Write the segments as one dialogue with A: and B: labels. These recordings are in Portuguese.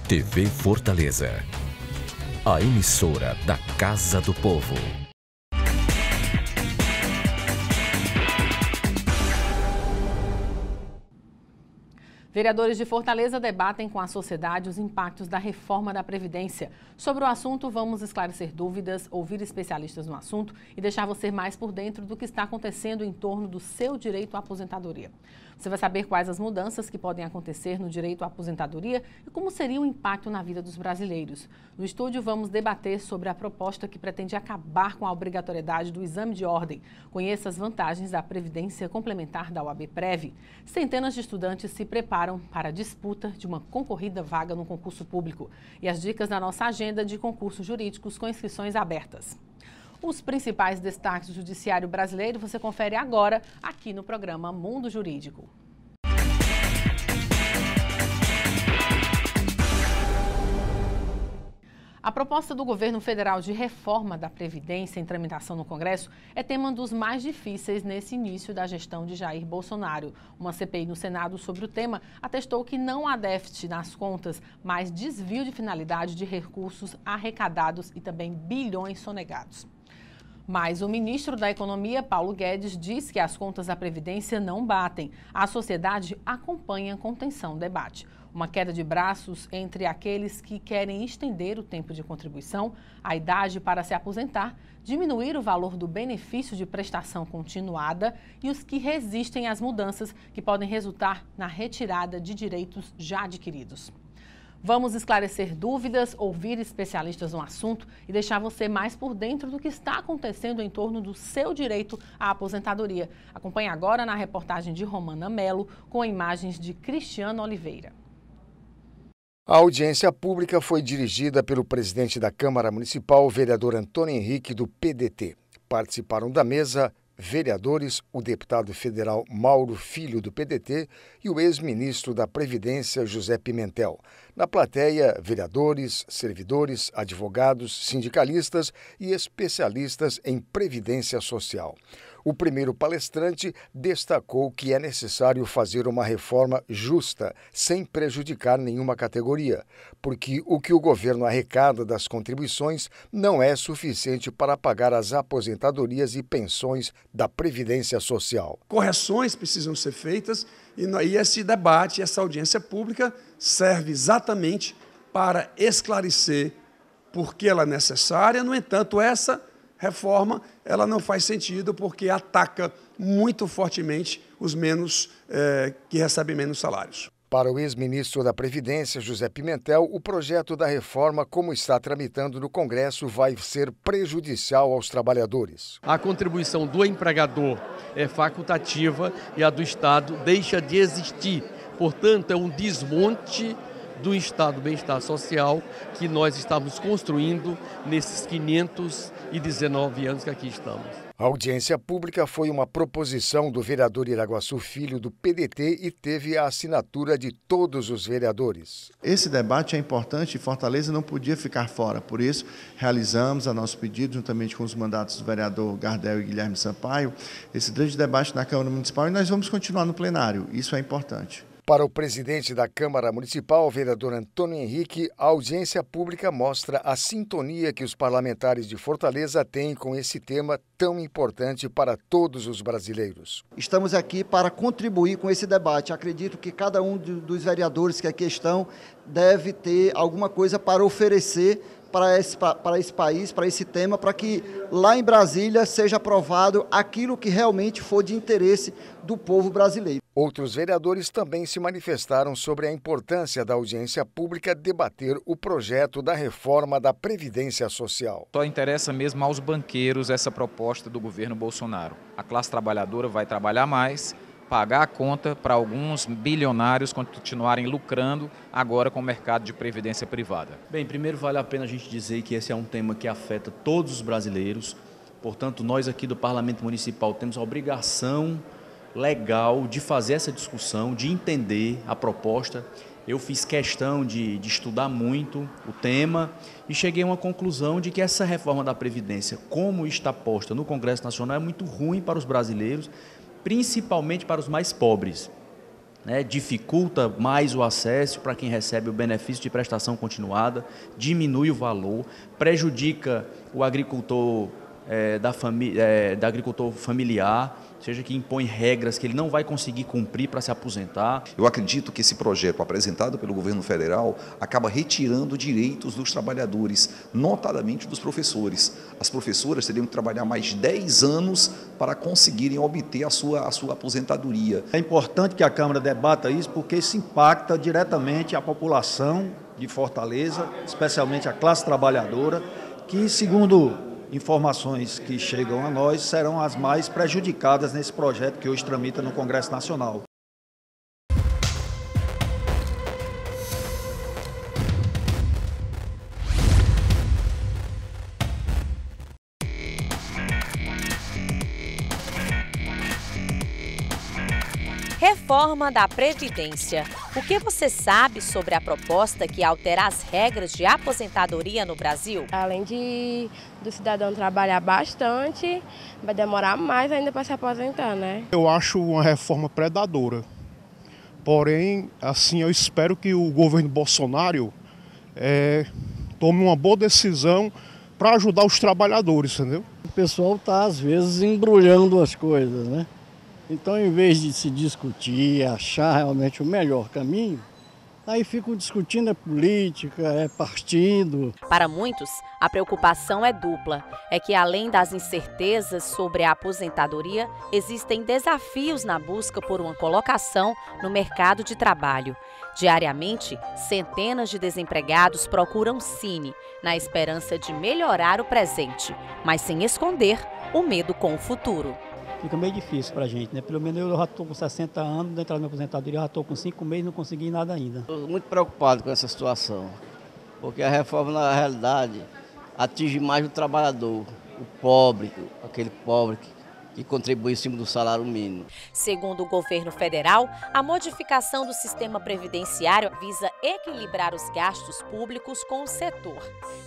A: TV Fortaleza, a emissora da Casa do Povo.
B: Vereadores de Fortaleza debatem com a sociedade os impactos da reforma da Previdência. Sobre o assunto, vamos esclarecer dúvidas, ouvir especialistas no assunto e deixar você mais por dentro do que está acontecendo em torno do seu direito à aposentadoria. Você vai saber quais as mudanças que podem acontecer no direito à aposentadoria e como seria o impacto na vida dos brasileiros. No estúdio, vamos debater sobre a proposta que pretende acabar com a obrigatoriedade do exame de ordem. Conheça as vantagens da Previdência Complementar da OAB-Prev. Centenas de estudantes se preparam para a disputa de uma concorrida vaga no concurso público. E as dicas da nossa agenda de concursos jurídicos com inscrições abertas. Os principais destaques do judiciário brasileiro você confere agora aqui no programa Mundo Jurídico. A proposta do governo federal de reforma da Previdência em tramitação no Congresso é tema dos mais difíceis nesse início da gestão de Jair Bolsonaro. Uma CPI no Senado sobre o tema atestou que não há déficit nas contas, mas desvio de finalidade de recursos arrecadados e também bilhões sonegados. Mas o ministro da Economia, Paulo Guedes, diz que as contas da Previdência não batem. A sociedade acompanha com atenção o debate. Uma queda de braços entre aqueles que querem estender o tempo de contribuição, a idade para se aposentar, diminuir o valor do benefício de prestação continuada e os que resistem às mudanças que podem resultar na retirada de direitos já adquiridos. Vamos esclarecer dúvidas, ouvir especialistas no assunto e deixar você mais por dentro do que está acontecendo em torno do seu direito à aposentadoria. Acompanhe agora na reportagem de Romana Melo com imagens de Cristiano Oliveira.
C: A audiência pública foi dirigida pelo presidente da Câmara Municipal, o vereador Antônio Henrique, do PDT. Participaram da mesa vereadores, o deputado federal Mauro Filho, do PDT, e o ex-ministro da Previdência, José Pimentel. Na plateia, vereadores, servidores, advogados, sindicalistas e especialistas em previdência social. O primeiro palestrante destacou que é necessário fazer uma reforma justa, sem prejudicar nenhuma categoria, porque o que o governo arrecada das contribuições não é suficiente para pagar as aposentadorias e pensões da Previdência Social.
D: Correções precisam ser feitas e esse debate, essa audiência pública serve exatamente para esclarecer por que ela é necessária. No entanto, essa reforma ela não faz sentido porque ataca muito fortemente os que recebem menos salários.
C: Para o ex-ministro da Previdência, José Pimentel, o projeto da reforma, como está tramitando no Congresso, vai ser prejudicial aos trabalhadores.
E: A contribuição do empregador é facultativa e a do Estado deixa de existir. Portanto, é um desmonte do Estado do Bem-Estar Social que nós estamos construindo nesses 519 anos que aqui estamos.
C: A audiência pública foi uma proposição do vereador Iraguaçu Filho, do PDT, e teve a assinatura de todos os vereadores.
F: Esse debate é importante e Fortaleza não podia ficar fora. Por isso, realizamos a nosso pedido, juntamente com os mandatos do vereador Gardel e Guilherme Sampaio, esse grande debate na Câmara Municipal, e nós vamos continuar no plenário. Isso é importante.
C: Para o presidente da Câmara Municipal, o vereador Antônio Henrique, a audiência pública mostra a sintonia que os parlamentares de Fortaleza têm com esse tema tão importante para todos os brasileiros.
G: Estamos aqui para contribuir com esse debate. Acredito que cada um dos vereadores que aqui estão deve ter alguma coisa para oferecer para esse país, para esse tema, para que lá em Brasília seja aprovado aquilo que realmente for de interesse do povo brasileiro.
C: Outros vereadores também se manifestaram sobre a importância da audiência pública debater o projeto da reforma da Previdência Social.
H: Só interessa mesmo aos banqueiros essa proposta do governo Bolsonaro. A classe trabalhadora vai trabalhar mais, pagar a conta para alguns bilionários continuarem lucrando agora com o mercado de previdência privada.
I: Bem, primeiro vale a pena a gente dizer que esse é um tema que afeta todos os brasileiros. Portanto, nós aqui do Parlamento Municipal temos a obrigação legal de fazer essa discussão, de entender a proposta. Eu fiz questão de estudar muito o tema e cheguei a uma conclusão de que essa reforma da Previdência, como está posta no Congresso Nacional, é muito ruim para os brasileiros, principalmente para os mais pobres. né, dificulta mais o acesso para quem recebe o benefício de prestação continuada, diminui o valor, prejudica o agricultor da agricultor familiar, seja que impõe regras que ele não vai conseguir cumprir para se aposentar.
J: Eu acredito que esse projeto apresentado pelo governo federal acaba retirando direitos dos trabalhadores, notadamente dos professores. As professoras teriam que trabalhar mais 10 anos para conseguirem obter a sua aposentadoria.
K: É importante que a Câmara debata isso porque isso impacta diretamente a população de Fortaleza, especialmente a classe trabalhadora, que, segundo informações que chegam a nós, serão as mais prejudicadas nesse projeto que hoje tramita no Congresso Nacional.
L: Reforma da Previdência. O que você sabe sobre a proposta que altera as regras de aposentadoria no Brasil?
M: Além do cidadão trabalhar bastante, vai demorar mais ainda para se aposentar, né?
N: Eu acho uma reforma predadora. Porém, assim, eu espero que o governo Bolsonaro tome uma boa decisão para ajudar os trabalhadores, entendeu?
O: O pessoal está, às vezes, embrulhando as coisas, né? Então, em vez de se discutir, achar realmente o melhor caminho, aí ficam discutindo política, partido.
L: Para muitos, a preocupação é dupla. É que, além das incertezas sobre a aposentadoria, existem desafios na busca por uma colocação no mercado de trabalho. Diariamente, centenas de desempregados procuram Cine, na esperança de melhorar o presente, mas sem esconder o medo com o futuro.
P: Fica meio difícil para a gente, né? Pelo menos eu já estou com 60 anos, de entrar na aposentadoria, já estou com 5 meses e não consegui nada ainda.
Q: Estou muito preocupado com essa situação, porque a reforma, na realidade, atinge mais o trabalhador, o pobre, aquele pobre que contribui em cima do salário mínimo.
L: Segundo o governo federal, a modificação do sistema previdenciário visa equilibrar os gastos públicos com o setor,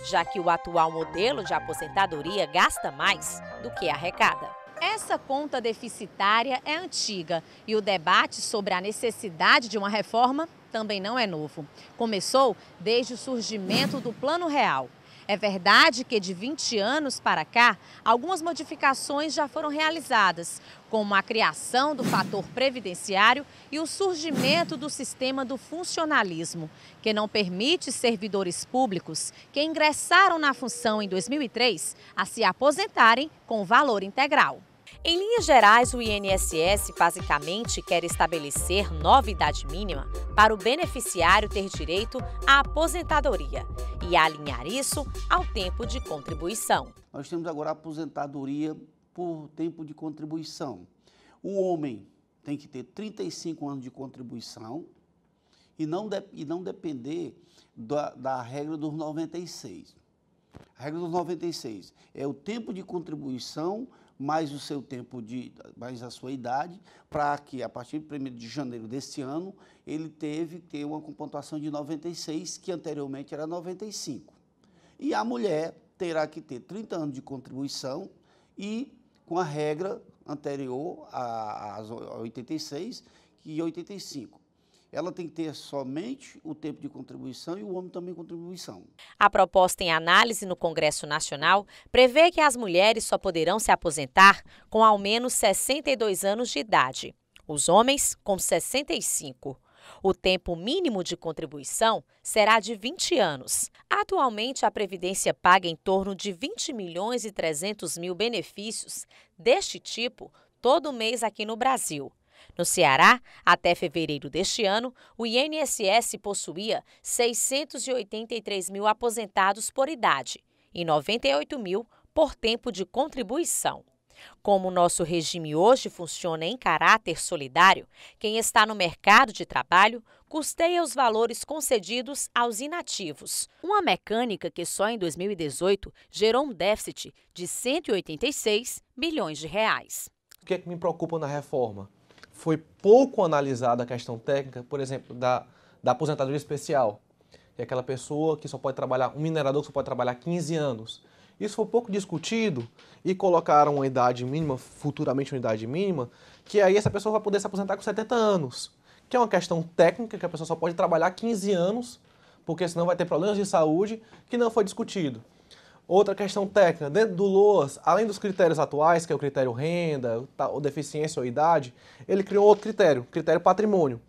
L: já que o atual modelo de aposentadoria gasta mais do que arrecada. Essa conta deficitária é antiga e o debate sobre a necessidade de uma reforma também não é novo. Começou desde o surgimento do Plano Real. É verdade que de 20 anos para cá, algumas modificações já foram realizadas, como a criação do fator previdenciário e o surgimento do sistema do funcionalismo, que não permite servidores públicos que ingressaram na função em 2003 a se aposentarem com valor integral. Em linhas gerais, o INSS basicamente quer estabelecer nova idade mínima para o beneficiário ter direito à aposentadoria e alinhar isso ao tempo de contribuição.
R: Nós temos agora a aposentadoria por tempo de contribuição. O homem tem que ter 35 anos de contribuição e não depender da regra dos 96. A regra dos 96 é o tempo de contribuição mais o seu tempo mais a sua idade, para que a partir de 1º de janeiro deste ano ele teve que ter uma pontuação de 96, que anteriormente era 95. E a mulher terá que ter 30 anos de contribuição e com a regra anterior a 86 e 85. Ela tem que ter somente o tempo de contribuição e o homem também contribuição.
L: A proposta em análise no Congresso Nacional prevê que as mulheres só poderão se aposentar com ao menos 62 anos de idade, os homens com 65. O tempo mínimo de contribuição será de 20 anos. Atualmente, a Previdência paga em torno de 20.300.000 benefícios deste tipo todo mês aqui no Brasil. No Ceará, até fevereiro deste ano, o INSS possuía 683 mil aposentados por idade e 98 mil por tempo de contribuição. Como o nosso regime hoje funciona em caráter solidário, quem está no mercado de trabalho custeia os valores concedidos aos inativos. Uma mecânica que só em 2018 gerou um déficit de 186 bilhões de reais.
S: O que é que me preocupa na reforma? Foi pouco analisada a questão técnica, por exemplo, da aposentadoria especial, que é aquela pessoa que só pode trabalhar, um minerador que só pode trabalhar 15 anos. Isso foi pouco discutido e colocaram uma idade mínima, futuramente uma idade mínima, que aí essa pessoa vai poder se aposentar com 70 anos. que é uma questão técnica, que a pessoa só pode trabalhar 15 anos, porque senão vai ter problemas de saúde, que não foi discutido. Outra questão técnica, dentro do LOAS, além dos critérios atuais, que é o critério renda, ou deficiência ou idade, ele criou outro critério, critério patrimônio,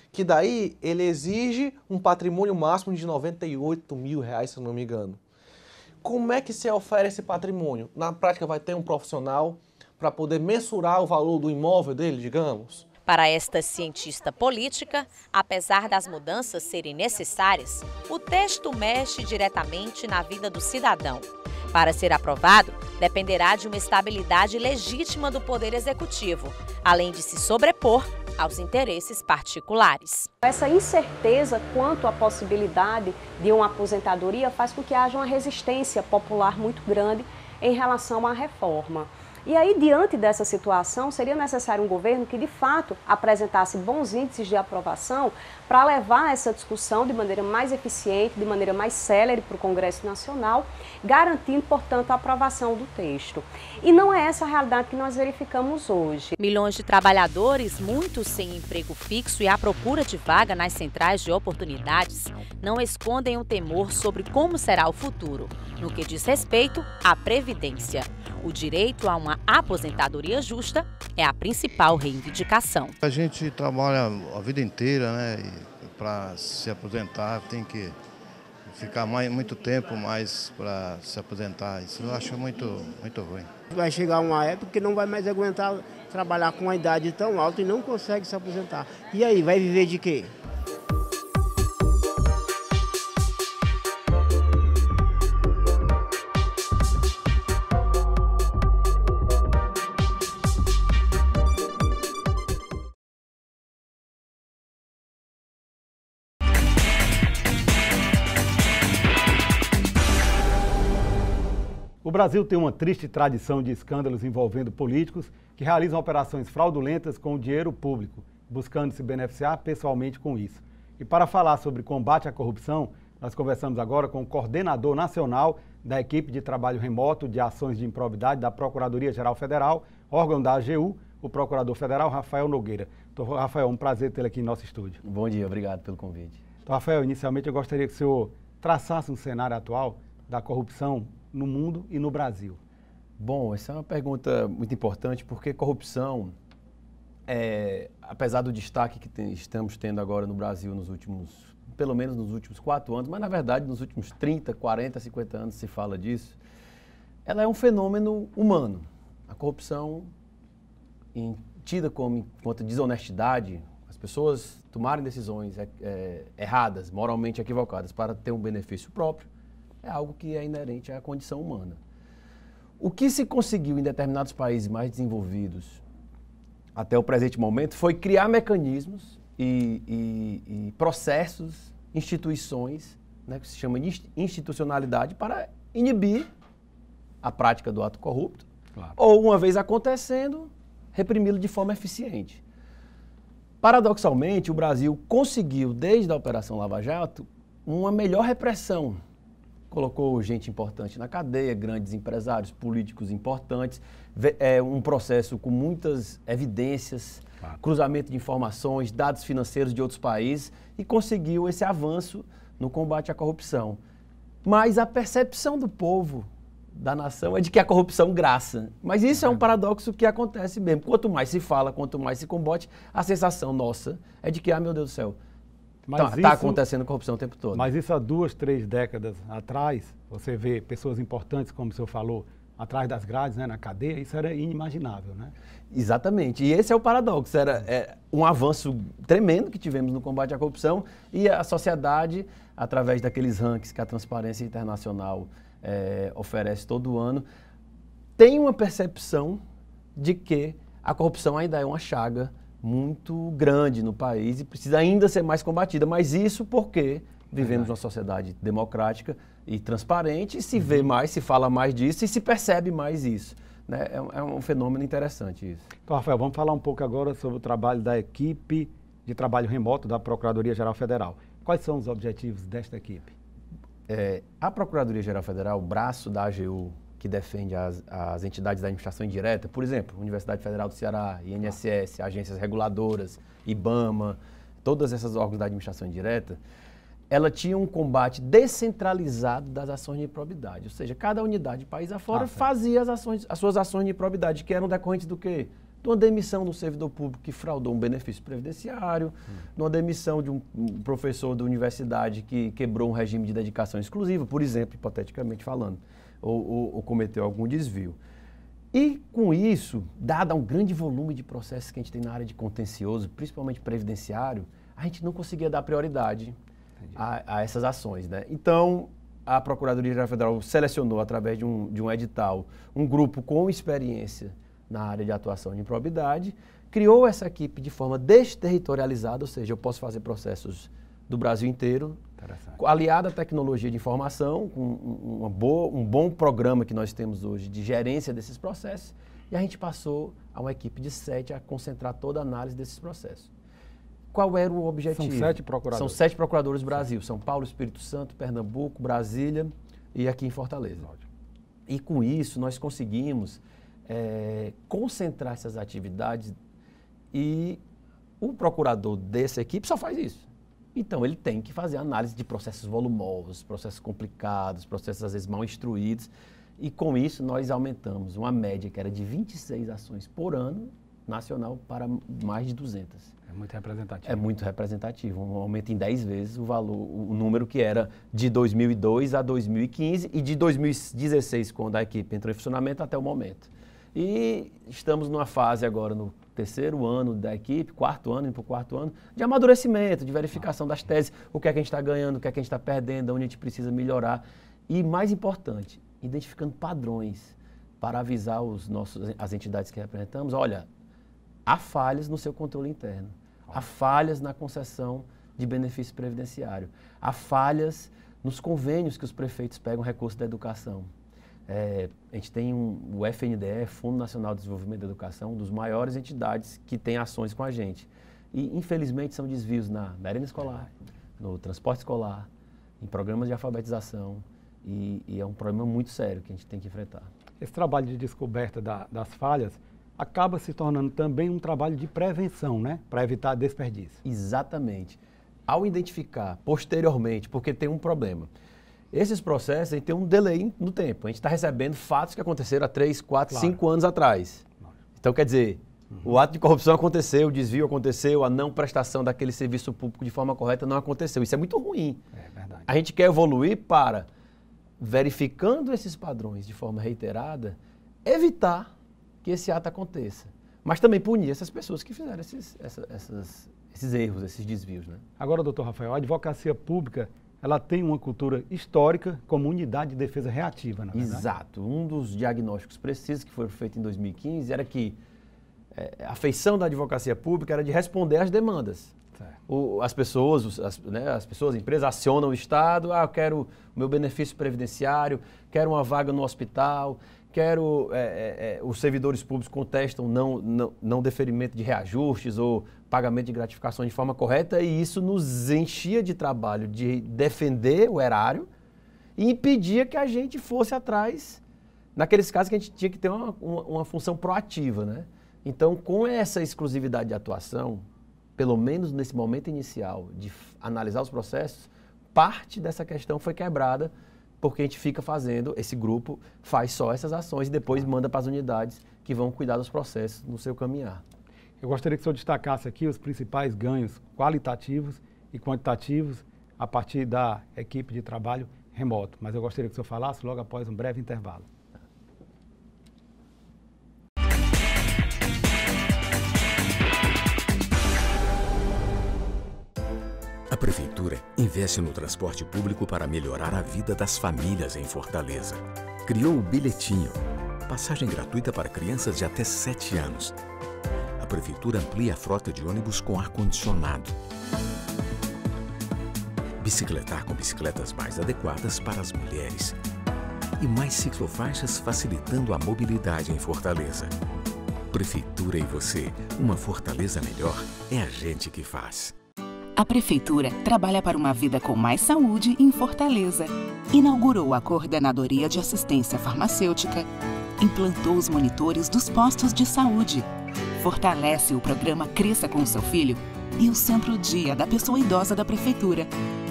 S: que daí ele exige um patrimônio máximo de R$98 mil, se eu não me engano. Como é que se ofere esse patrimônio? Na prática vai ter um profissional para poder mensurar o valor do imóvel dele, digamos?
L: Para esta cientista política, apesar das mudanças serem necessárias, o texto mexe diretamente na vida do cidadão. Para ser aprovado, dependerá de uma estabilidade legítima do Poder Executivo, além de se sobrepor aos interesses particulares.
T: Essa incerteza quanto à possibilidade de uma aposentadoria faz com que haja uma resistência popular muito grande em relação à reforma. E aí, diante dessa situação, seria necessário um governo que, de fato, apresentasse bons índices de aprovação para levar essa discussão de maneira mais eficiente, de maneira mais célere para o Congresso Nacional, garantindo, portanto, a aprovação do texto. E não é essa a realidade que nós verificamos hoje.
L: Milhões de trabalhadores, muitos sem emprego fixo e à procura de vaga nas centrais de oportunidades, não escondem o temor sobre como será o futuro, no que diz respeito à Previdência. O direito a uma aposentadoria justa é a principal reivindicação.
U: A gente trabalha a vida inteira, né? E para se aposentar tem que ficar muito tempo mais para se aposentar. Isso eu acho muito ruim.
V: Vai chegar uma época que não vai mais aguentar trabalhar com uma idade tão alta e não consegue se aposentar. E aí, vai viver de quê?
W: O Brasil tem uma triste tradição de escândalos envolvendo políticos que realizam operações fraudulentas com o dinheiro público, buscando se beneficiar pessoalmente com isso. E para falar sobre combate à corrupção, nós conversamos agora com o coordenador nacional da equipe de trabalho remoto de ações de improbidade da Procuradoria-Geral Federal, órgão da AGU, o procurador federal Rafael Nogueira. Doutor Rafael, um prazer tê-lo aqui em nosso estúdio.
X: Bom dia, obrigado pelo convite.
W: Então, Rafael, inicialmente eu gostaria que o senhor traçasse um cenário atual da corrupção no mundo e no Brasil.
X: Bom, essa é uma pergunta muito importante, porque corrupção, apesar do destaque que estamos tendo agora no Brasil pelo menos nos últimos 4 anos, mas na verdade nos últimos 30, 40, 50 anos se fala disso, ela é um fenômeno humano. A corrupção, tida enquanto desonestidade, as pessoas tomarem decisões erradas, moralmente equivocadas, para ter um benefício próprio, é algo que é inerente à condição humana. O que se conseguiu em determinados países mais desenvolvidos até o presente momento foi criar mecanismos e processos, instituições, né, que se chama de institucionalidade, para inibir a prática do ato corrupto, claro, ou, uma vez acontecendo, reprimi-lo de forma eficiente. Paradoxalmente, o Brasil conseguiu, desde a Operação Lava Jato, uma melhor repressão. Colocou gente importante na cadeia, grandes empresários, políticos importantes, um processo com muitas evidências, claro, cruzamento de informações, dados financeiros de outros países, e conseguiu esse avanço no combate à corrupção. Mas a percepção do povo, da nação, é de que a corrupção graça. Mas isso é um paradoxo que acontece mesmo. Quanto mais se fala, quanto mais se combate, a sensação nossa é de que, meu Deus do céu, está acontecendo corrupção o tempo todo.
W: Mas isso há 2, 3 décadas atrás, você vê pessoas importantes, como o senhor falou, atrás das grades, né, na cadeia, isso era inimaginável, né?
X: Exatamente. E esse é o paradoxo. Era um avanço tremendo que tivemos no combate à corrupção e a sociedade, através daqueles rankings que a Transparência Internacional oferece todo ano, tem uma percepção de que a corrupção ainda é uma chaga muito grande no país e precisa ainda ser mais combatida. Mas isso porque vivemos numa sociedade democrática e transparente, e se vê mais, se fala mais disso e se percebe mais isso, né? É um fenômeno interessante isso.
W: Então, Rafael, vamos falar um pouco agora sobre o trabalho da equipe de trabalho remoto da Procuradoria-Geral Federal. Quais são os objetivos desta equipe?
X: A Procuradoria-Geral Federal, o braço da AGU, que defende as entidades da administração indireta, por exemplo, Universidade Federal do Ceará, INSS, agências reguladoras, IBAMA, todas essas órgãos da administração indireta, ela tinha um combate descentralizado das ações de improbidade. Ou seja, cada unidade, país afora, fazia as suas ações de improbidade, que eram decorrentes do quê? De uma demissão de um servidor público que fraudou um benefício previdenciário, de uma demissão de um professor da universidade que quebrou um regime de dedicação exclusiva, por exemplo, hipoteticamente falando, ou cometeu algum desvio. E, com isso, dado um grande volume de processos que a gente tem na área de contencioso, principalmente previdenciário, a gente não conseguia dar prioridade a essas ações, né? Então, a Procuradoria-Geral Federal selecionou, através de um edital, um grupo com experiência na área de atuação de improbidade, criou essa equipe de forma desterritorializada, ou seja, eu posso fazer processos do Brasil inteiro, aliada à tecnologia de informação, com um bom programa que nós temos hoje de gerência desses processos, e a gente passou a uma equipe de 7 a concentrar toda a análise desses processos. Qual era o objetivo?
W: São 7 procuradores.
X: São 7 procuradores do Brasil, São Paulo, Espírito Santo, Pernambuco, Brasília e aqui em Fortaleza. E com isso nós conseguimos concentrar essas atividades, e o procurador dessa equipe só faz isso. Então ele tem que fazer análise de processos volumosos, processos complicados, processos às vezes mal instruídos, e com isso nós aumentamos uma média que era de 26 ações por ano nacional para mais de 200.
W: É muito representativo.
X: É muito representativo, um aumento em 10 vezes o número que era de 2002 a 2015 e de 2016, quando a equipe entrou em funcionamento, até o momento. E estamos numa fase agora, no terceiro ano da equipe, quarto ano, indo para o quarto ano, de amadurecimento, de verificação das teses, o que é que a gente está ganhando, o que é que a gente está perdendo, onde a gente precisa melhorar. E, mais importante, identificando padrões para avisar as entidades que representamos, olha, há falhas no seu controle interno, há falhas na concessão de benefício previdenciário, há falhas nos convênios que os prefeitos pegam recurso da educação. A gente tem o FNDE, Fundo Nacional de Desenvolvimento da Educação, uma das maiores entidades que tem ações com a gente. E, infelizmente, são desvios na merenda escolar, no transporte escolar, em programas de alfabetização, e é um problema muito sério que a gente tem que enfrentar.
W: Esse trabalho de descoberta das falhas acaba se tornando também um trabalho de prevenção, né? Para evitar desperdício.
X: Exatamente. Ao identificar posteriormente, porque tem um problema, esses processos têm um delay no tempo. A gente está recebendo fatos que aconteceram há 3, 4, 5 anos atrás. Então, quer dizer, o ato de corrupção aconteceu, o desvio aconteceu, a não prestação daquele serviço público de forma correta não aconteceu. Isso é muito ruim.
W: É verdade.
X: A gente quer evoluir para, verificando esses padrões de forma reiterada, evitar que esse ato aconteça. Mas também punir essas pessoas que fizeram esses erros, esses desvios, né?
W: Agora, doutor Rafael, a advocacia pública, ela tem uma cultura histórica como unidade de defesa reativa, na verdade.
X: Exato. Um dos diagnósticos precisos que foi feito em 2015 era que a feição da advocacia pública era de responder às demandas. As pessoas, as empresas acionam o Estado, eu quero o meu benefício previdenciário, quero uma vaga no hospital, quero, os servidores públicos contestam não deferimento de reajustes ou pagamento de gratificações de forma correta, e isso nos enchia de trabalho de defender o erário e impedia que a gente fosse atrás, naqueles casos que a gente tinha que ter uma função proativa, né? Então, com essa exclusividade de atuação, pelo menos nesse momento inicial de analisar os processos, parte dessa questão foi quebrada, porque a gente fica fazendo, esse grupo faz só essas ações e depois manda para as unidades que vão cuidar dos processos no seu caminhar.
W: Eu gostaria que o senhor destacasse aqui os principais ganhos qualitativos e quantitativos a partir da equipe de trabalho remoto. Mas eu gostaria que o senhor falasse logo após um breve intervalo.
A: A Prefeitura investe no transporte público para melhorar a vida das famílias em Fortaleza. Criou o Bilhetinho, passagem gratuita para crianças de até 7 anos. A Prefeitura amplia a frota de ônibus com ar-condicionado. Bicicletar com bicicletas mais adequadas para as mulheres. E mais ciclofaixas facilitando a mobilidade em Fortaleza. Prefeitura e você, uma Fortaleza melhor é a gente que faz.
B: A Prefeitura trabalha para uma vida com mais saúde em Fortaleza. Inaugurou a Coordenadoria de Assistência Farmacêutica, implantou os monitores dos postos de saúde, fortalece o programa Cresça com seu Filho e o Centro Dia da Pessoa Idosa da Prefeitura.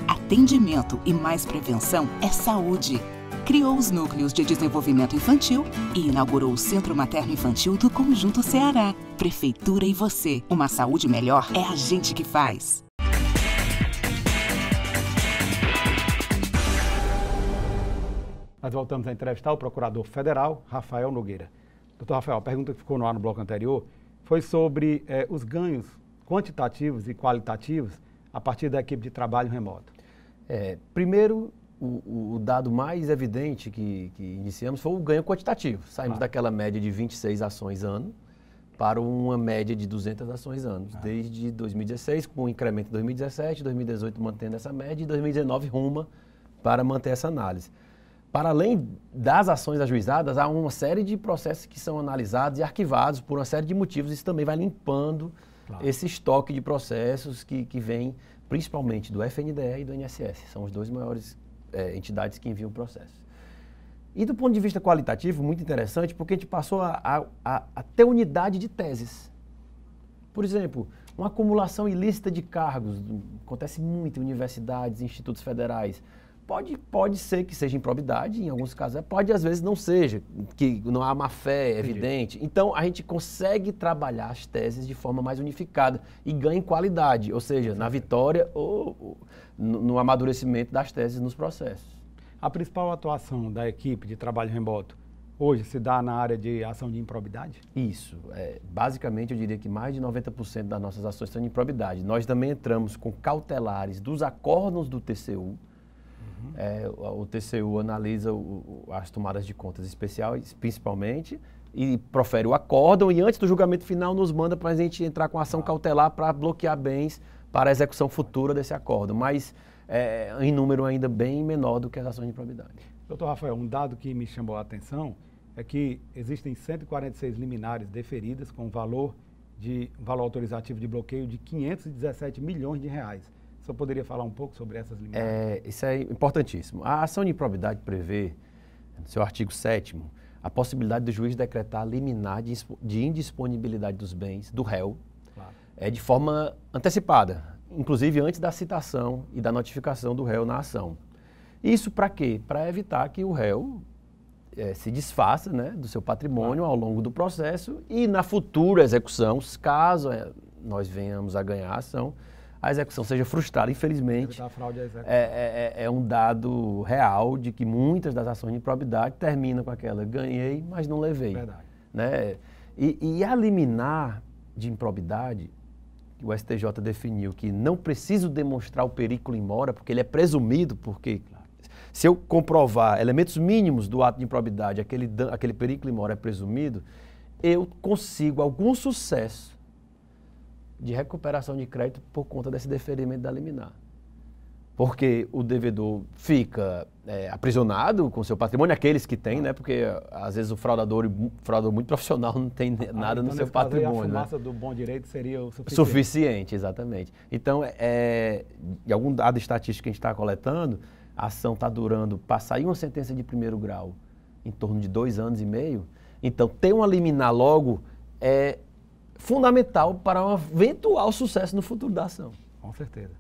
B: Atendimento e mais prevenção é saúde. Criou os núcleos de desenvolvimento infantil e inaugurou o Centro Materno Infantil do Conjunto Ceará. Prefeitura e você. Uma saúde melhor é a gente que faz.
W: Nós voltamos a entrevistar o Procurador Federal, Rafael Nogueira. Doutor Rafael, a pergunta que ficou no ar no bloco anterior foi sobre os ganhos quantitativos e qualitativos a partir da equipe de trabalho remoto.
X: Primeiro, o dado mais evidente que iniciamos foi o ganho quantitativo. Saímos daquela média de 26 ações ano para uma média de 200 ações ano, desde 2016, com um incremento em 2017, 2018 mantendo essa média e 2019 ruma para manter essa análise. Para além das ações ajuizadas, há uma série de processos que são analisados e arquivados por uma série de motivos. Isso também vai limpando esse estoque de processos que vem principalmente do FNDE e do INSS. São os dois maiores entidades que enviam o processo. E do ponto de vista qualitativo, muito interessante, porque a gente passou a ter unidade de teses. Por exemplo, uma acumulação ilícita de cargos, acontece muito em universidades, institutos federais. Pode ser que seja improbidade, em alguns casos pode, às vezes não seja, que não há má fé evidente. Então, a gente consegue trabalhar as teses de forma mais unificada e ganha em qualidade, ou seja, na vitória ou no amadurecimento das teses nos processos.
W: A principal atuação da equipe de trabalho remoto hoje se dá na área de ação de improbidade?
X: Isso. Basicamente, eu diria que mais de 90% das nossas ações são de improbidade. Nós também entramos com cautelares dos acórdãos do TCU. O TCU analisa as tomadas de contas especiais, principalmente, e profere o acórdão e antes do julgamento final nos manda para a gente entrar com ação cautelar para bloquear bens para a execução futura desse acórdão, mas em número ainda bem menor do que as ações de improbidade.
W: Doutor Rafael, um dado que me chamou a atenção é que existem 146 liminares deferidas com valor autorizativo de bloqueio de 517 milhões de reais. O senhor poderia falar um pouco sobre essas liminares?
X: Isso é importantíssimo. A ação de improbidade prevê, no seu artigo 7º, a possibilidade do juiz decretar liminar de indisponibilidade dos bens do réu de forma antecipada, inclusive antes da citação e da notificação do réu na ação. Isso para quê? Para evitar que o réu se desfaça, né, do seu patrimônio ao longo do processo e na futura execução, caso nós venhamos a ganhar a ação, a execução seja frustrada, infelizmente.
W: A fraude à execução.
X: É um dado real de que muitas das ações de improbidade terminam com aquela ganhei, mas não levei.
W: Verdade.
X: Né? E a liminar de improbidade, o STJ definiu que não preciso demonstrar o periculo in mora, porque ele é presumido, porque se eu comprovar elementos mínimos do ato de improbidade, aquele periculo in mora é presumido, eu consigo algum sucesso de recuperação de crédito por conta desse deferimento da liminar. Porque o devedor fica aprisionado com seu patrimônio, aqueles que têm, né? Porque às vezes o fraudador muito profissional não tem nada no seu patrimônio.
W: A fumaça do bom direito seria o suficiente.
X: Suficiente, exatamente. Então, de algum dado estatístico que a gente está coletando, a ação está durando, para sair uma sentença de primeiro grau, em torno de 2 anos e meio. Então, ter uma liminar logo é fundamental para um eventual sucesso no futuro da ação.
W: Com certeza.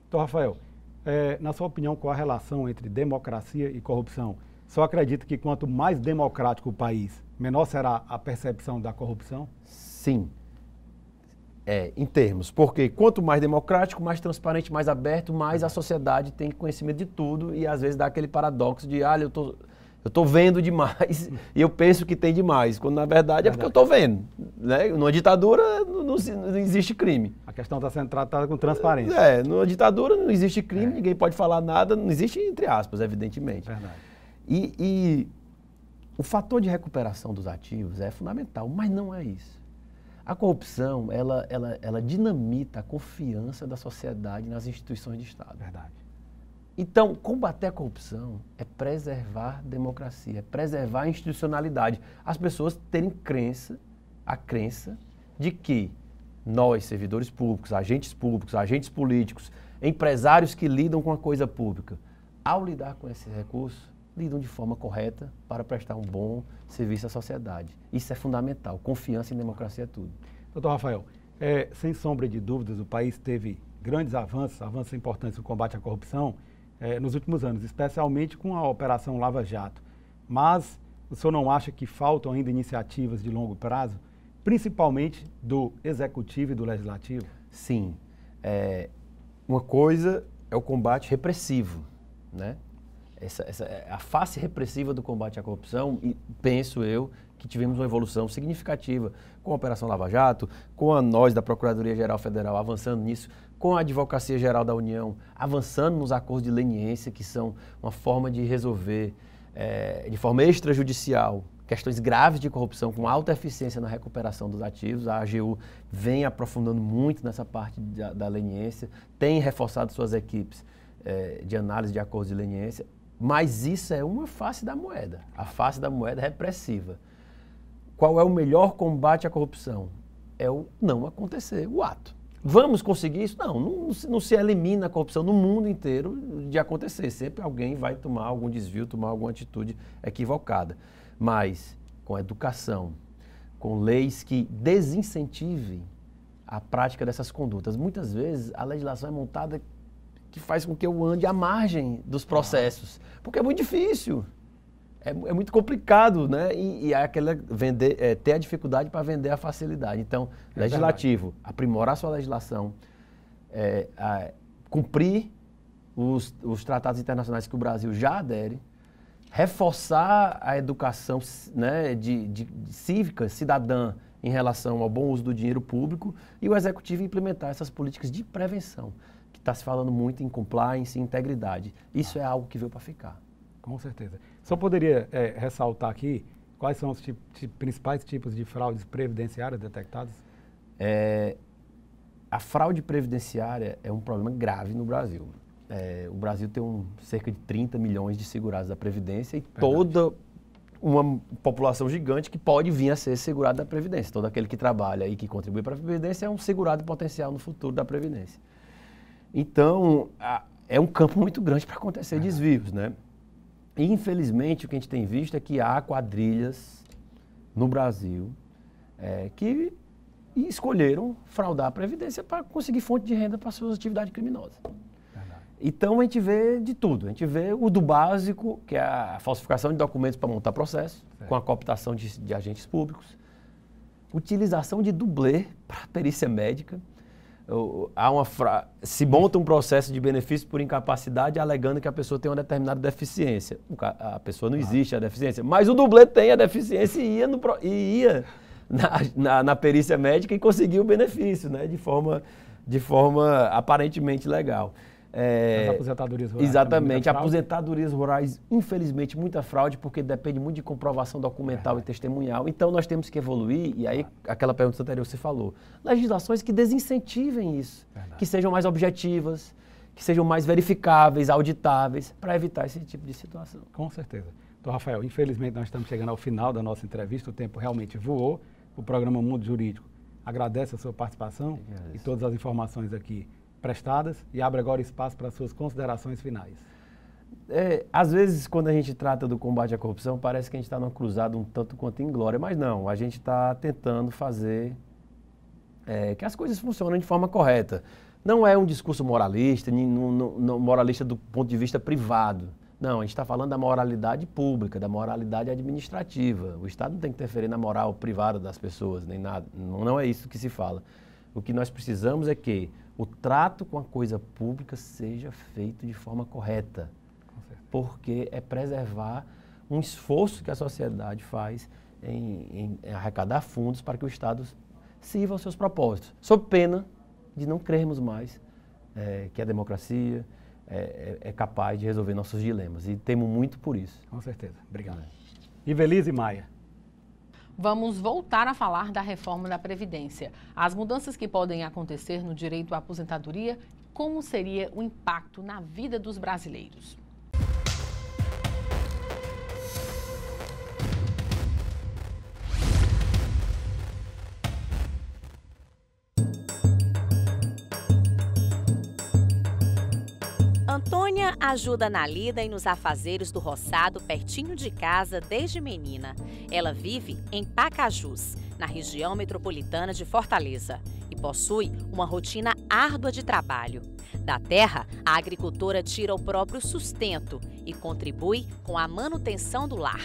W: Então, Rafael, na sua opinião, qual a relação entre democracia e corrupção? Só acredita que quanto mais democrático o país, menor será a percepção da corrupção?
X: Sim. Em termos, porque quanto mais democrático, mais transparente, mais aberto, mais a sociedade tem conhecimento de tudo e às vezes dá aquele paradoxo de, eu estou vendo demais e eu penso que tem demais, quando na verdade é porque eu estou vendo. Né? Numa ditadura não existe crime.
W: A questão está sendo tratada com transparência.
X: Numa ditadura não existe crime, ninguém pode falar nada, não existe entre aspas, evidentemente.
W: Verdade.
X: E o fator de recuperação dos ativos é fundamental, mas não é isso. A corrupção, ela dinamita a confiança da sociedade nas instituições de Estado.
W: Verdade.
X: Então, combater a corrupção é preservar a democracia, é preservar a institucionalidade. As pessoas terem a crença de que nós, servidores públicos, agentes políticos, empresários que lidam com a coisa pública, ao lidar com esse recurso, lidam de forma correta para prestar um bom serviço à sociedade. Isso é fundamental. Confiança em democracia é tudo.
W: Doutor Rafael, Sem sombra de dúvidas, o país teve grandes avanços importantes no combate à corrupção nos últimos anos, especialmente com a Operação Lava Jato. Mas o senhor não acha que faltam ainda iniciativas de longo prazo, principalmente do Executivo e do Legislativo?
X: Sim. Uma coisa é o combate repressivo, né? A face repressiva do combate à corrupção, e penso eu que tivemos uma evolução significativa com a Operação Lava Jato, com nós da Procuradoria-Geral Federal avançando nisso, com a Advocacia Geral da União avançando nos acordos de leniência, que são uma forma de resolver de forma extrajudicial questões graves de corrupção com alta eficiência na recuperação dos ativos. A AGU vem aprofundando muito nessa parte da leniência, tem reforçado suas equipes de análise de acordos de leniência, mas isso é uma face da moeda, a face da moeda repressiva. Qual é o melhor combate à corrupção? É o não acontecer, o ato. Vamos conseguir isso? Não se elimina a corrupção no mundo inteiro de acontecer. Sempre alguém vai tomar algum desvio, tomar alguma atitude equivocada. Mas com educação, com leis que desincentivem a prática dessas condutas. Muitas vezes a legislação é montada que faz com que eu ande à margem dos processos, porque é muito difícil. É muito complicado, né? E ter a dificuldade para vender a facilidade. Então, legislativo, aprimorar sua legislação, cumprir os tratados internacionais que o Brasil já adere, reforçar a educação, né, de cívica, cidadã, em relação ao bom uso do dinheiro público, e o Executivo implementar essas políticas de prevenção, que está se falando muito em compliance e integridade. Isso é algo que veio para ficar.
W: Com certeza. Só poderia ressaltar aqui quais são os principais tipos de fraudes previdenciárias detectadas?
X: A fraude previdenciária é um problema grave no Brasil. O Brasil tem cerca de 30 milhões de segurados da Previdência e toda uma população gigante que pode vir a ser segurado da Previdência. Todo aquele que trabalha e que contribui para a Previdência é um segurado potencial no futuro da Previdência. Então, é um campo muito grande para acontecer desvios, né? E, infelizmente, o que a gente tem visto é que há quadrilhas no Brasil que escolheram fraudar a Previdência para conseguir fonte de renda para suas atividades criminosas. Então, a gente vê de tudo. A gente vê o do básico, que é a falsificação de documentos para montar processo, com a cooptação de agentes públicos, utilização de dublê para perícia médica. Se monta um processo de benefício por incapacidade alegando que a pessoa tem uma determinada deficiência. A pessoa não existe a deficiência, mas o dublê tem a deficiência e ia na perícia médica e conseguiu o benefício, né, de forma aparentemente legal.
W: As aposentadorias rurais.
X: Exatamente. Aposentadorias rurais, infelizmente, muita fraude, porque depende muito de comprovação documental e testemunhal. Então, nós temos que evoluir, e aí, aquela pergunta anterior que você falou, legislações que desincentivem isso, que sejam mais objetivas, que sejam mais verificáveis, auditáveis, para evitar esse tipo de situação.
W: Com certeza. Então, Rafael, infelizmente, nós estamos chegando ao final da nossa entrevista, o tempo realmente voou. O programa Mundo Jurídico agradece a sua participação e todas as informações aqui prestadas e abre agora espaço para as suas considerações finais.
X: Às vezes, quando a gente trata do combate à corrupção, parece que a gente está numa cruzada um tanto quanto inglória, mas não, a gente está tentando fazer que as coisas funcionem de forma correta. Não é um discurso moralista, moralista do ponto de vista privado. Não, a gente está falando da moralidade pública, da moralidade administrativa. O Estado não tem que interferir na moral privada das pessoas, nem nada. Não é isso que se fala. O que nós precisamos é que o trato com a coisa pública seja feito de forma correta, porque é preservar um esforço que a sociedade faz em arrecadar fundos para que o Estado sirva aos seus propósitos, sob pena de não crermos mais que a democracia é capaz de resolver nossos dilemas, e temo muito por isso.
W: Com certeza. Obrigado. Ivelise Maia.
D: Vamos voltar a falar da reforma da Previdência. As mudanças que podem acontecer no direito à aposentadoria, como seria o impacto na vida dos brasileiros.
L: Antônia ajuda na lida e nos afazeres do roçado pertinho de casa desde menina. Ela vive em Pacajus, na região metropolitana de Fortaleza. E possui uma rotina árdua de trabalho. Da terra, a agricultora tira o próprio sustento e contribui com a manutenção do lar.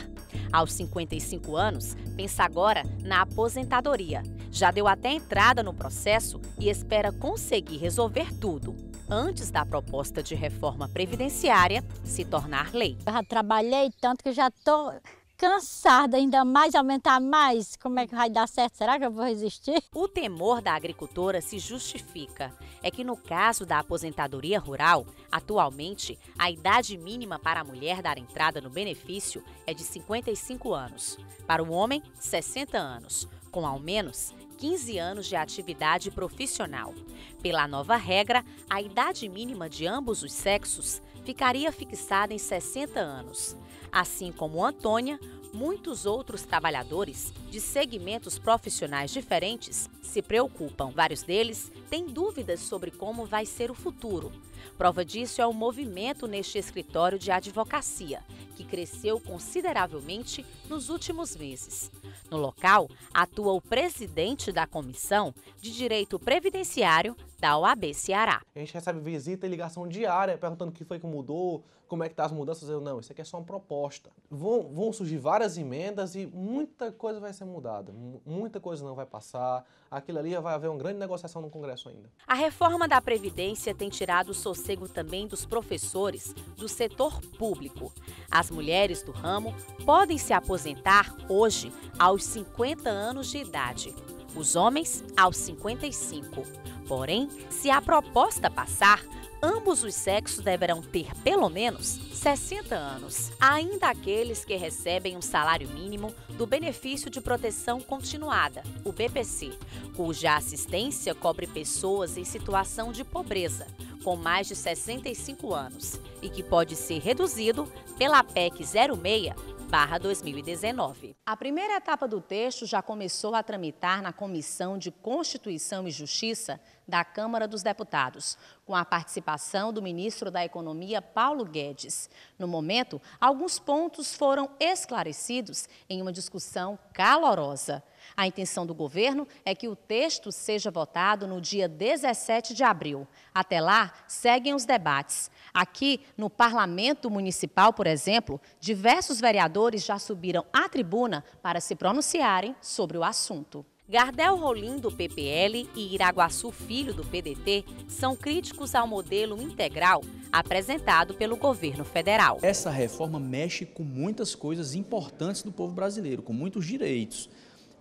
L: Aos 55 anos, pensa agora na aposentadoria. Já deu até entrada no processo e espera conseguir resolver tudo antes da proposta de reforma previdenciária se tornar lei.
C: Eu já trabalhei tanto que já estou cansada, ainda mais aumentar mais. Como é que vai dar certo? Será que eu vou resistir?
L: O temor da agricultora se justifica. É que no caso da aposentadoria rural, atualmente, a idade mínima para a mulher dar entrada no benefício é de 55 anos. Para o homem, 60 anos, com ao menos 15 anos de atividade profissional. Pela nova regra, a idade mínima de ambos os sexos ficaria fixada em 60 anos. Assim como Antônia, muitos outros trabalhadores de segmentos profissionais diferentes se preocupam. Vários deles têm dúvidas sobre como vai ser o futuro. Prova disso é o movimento neste escritório de advocacia, que cresceu consideravelmente nos últimos meses. No local, atua o presidente da Comissão de Direito Previdenciário da OAB Ceará.
S: A gente recebe visita e ligação diária perguntando o que foi que mudou, como é que tá as mudanças. Eu não, isso aqui é só uma proposta. Vão surgir várias emendas e muita coisa vai ser mudada, muita coisa não vai passar. Aquilo ali vai haver uma grande negociação no Congresso ainda.
L: A reforma da Previdência tem tirado o sossego também dos professores do setor público. As mulheres do ramo podem se aposentar hoje aos 50 anos de idade, os homens aos 55. Porém, se a proposta passar, ambos os sexos deverão ter pelo menos 60 anos. Ainda aqueles que recebem um salário mínimo do Benefício de Proteção Continuada, o BPC, cuja assistência cobre pessoas em situação de pobreza, com mais de 65 anos, e que pode ser reduzido pela PEC 06/2019. A primeira etapa do texto já começou a tramitar na Comissão de Constituição e Justiça da Câmara dos Deputados, com a participação do ministro da Economia, Paulo Guedes. No momento, alguns pontos foram esclarecidos em uma discussão calorosa. A intenção do governo é que o texto seja votado no dia 17 de abril. Até lá, seguem os debates. Aqui, no Parlamento Municipal, por exemplo, diversos vereadores já subiram à tribuna para se pronunciarem sobre o assunto. Gardel Rolim, do PPL, e Iraguaçu Filho, do PDT, são críticos ao modelo integral apresentado pelo governo federal.
I: Essa reforma mexe com muitas coisas importantes do povo brasileiro, com muitos direitos.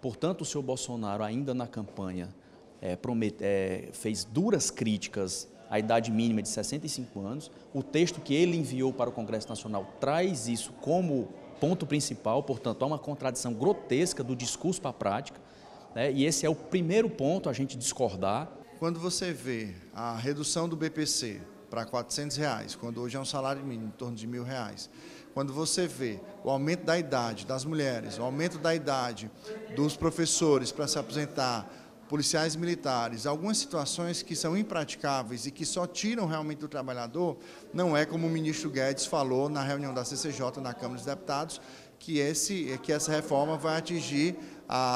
I: Portanto, o senhor Bolsonaro, ainda na campanha, fez duras críticas à idade mínima de 65 anos. O texto que ele enviou para o Congresso Nacional traz isso como ponto principal, portanto, há uma contradição grotesca do discurso para a prática. E esse é o primeiro ponto a gente discordar.
E: Quando você vê a redução do BPC para R$ 400, quando hoje é um salário mínimo em torno de R$ 1.000, quando você vê o aumento da idade das mulheres, o aumento da idade dos professores para se aposentar, policiais militares, algumas situações que são impraticáveis e que só tiram realmente do trabalhador, não é como o ministro Guedes falou na reunião da CCJ na Câmara dos Deputados, que essa reforma vai atingir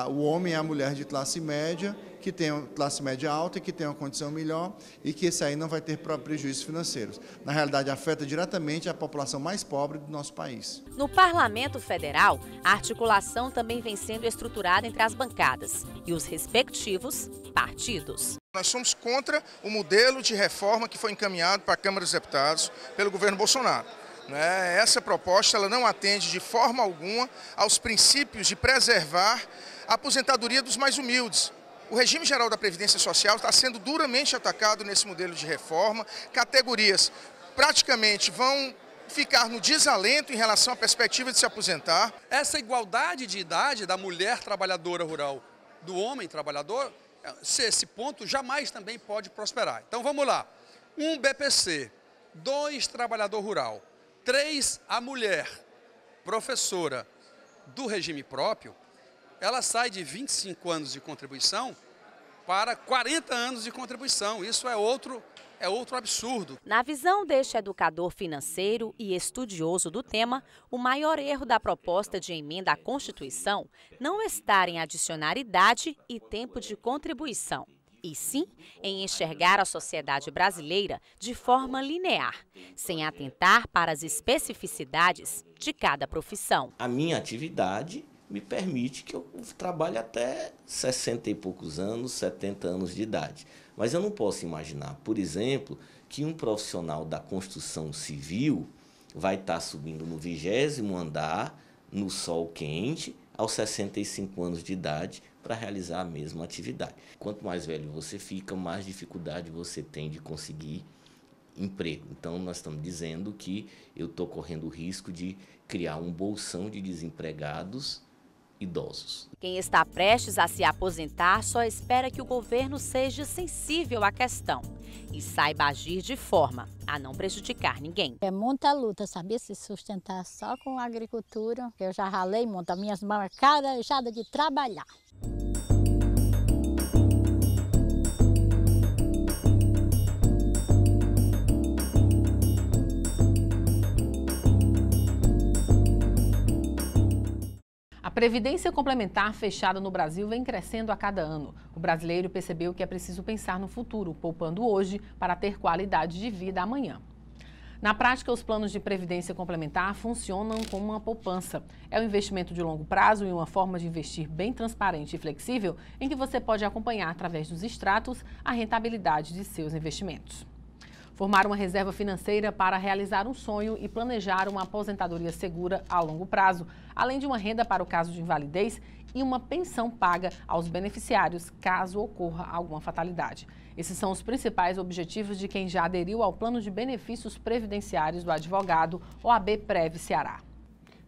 E: o homem e a mulher de classe média, que tem classe média alta e que tem uma condição melhor, e que esse aí não vai ter prejuízos financeiros. Na realidade, afeta diretamente a população mais pobre do nosso país.
L: No Parlamento Federal, a articulação também vem sendo estruturada entre as bancadas e os respectivos partidos.
F: Nós somos contra o modelo de reforma que foi encaminhado para a Câmara dos Deputados pelo governo Bolsonaro. Essa proposta ela não atende de forma alguma aos princípios de preservar a aposentadoria dos mais humildes. O regime geral da Previdência Social está sendo duramente atacado nesse modelo de reforma. Categorias praticamente vão ficar no desalento em relação à perspectiva de se aposentar.
G: Essa igualdade de idade da mulher trabalhadora rural, do homem trabalhador, esse ponto jamais também pode prosperar. Então vamos lá, 1 BPC, 2 trabalhador rural, 3 a mulher professora do regime próprio, ela sai de 25 anos de contribuição para 40 anos de contribuição. Isso é outro absurdo.
L: Na visão deste educador financeiro e estudioso do tema, o maior erro da proposta de emenda à Constituição não está em adicionar idade e tempo de contribuição, e sim em enxergar a sociedade brasileira de forma linear, sem atentar para as especificidades de cada profissão.
H: A minha atividade me permite que eu trabalhe até 60 e poucos anos, 70 anos de idade. Mas eu não posso imaginar, por exemplo, que um profissional da construção civil vai estar subindo no 20º andar, no sol quente, aos 65 anos de idade, para realizar a mesma atividade. Quanto mais velho você fica, mais dificuldade você tem de conseguir emprego. Então, nós estamos dizendo que eu estou correndo o risco de criar um bolsão de desempregados idosos.
L: Quem está prestes a se aposentar só espera que o governo seja sensível à questão e saiba agir de forma a não prejudicar ninguém.
C: É muita luta, sabia? Se sustentar só com a agricultura. Eu já ralei muito, as minhas mãos carejadas de trabalhar.
D: A Previdência Complementar fechada no Brasil vem crescendo a cada ano. O brasileiro percebeu que é preciso pensar no futuro, poupando hoje para ter qualidade de vida amanhã. Na prática, os planos de previdência complementar funcionam como uma poupança. É um investimento de longo prazo e uma forma de investir bem transparente e flexível, em que você pode acompanhar através dos extratos a rentabilidade de seus investimentos. Formar uma reserva financeira para realizar um sonho e planejar uma aposentadoria segura a longo prazo, além de uma renda para o caso de invalidez e uma pensão paga aos beneficiários caso ocorra alguma fatalidade. Esses são os principais objetivos de quem já aderiu ao Plano de Benefícios Previdenciários do advogado OAB Prev Ceará.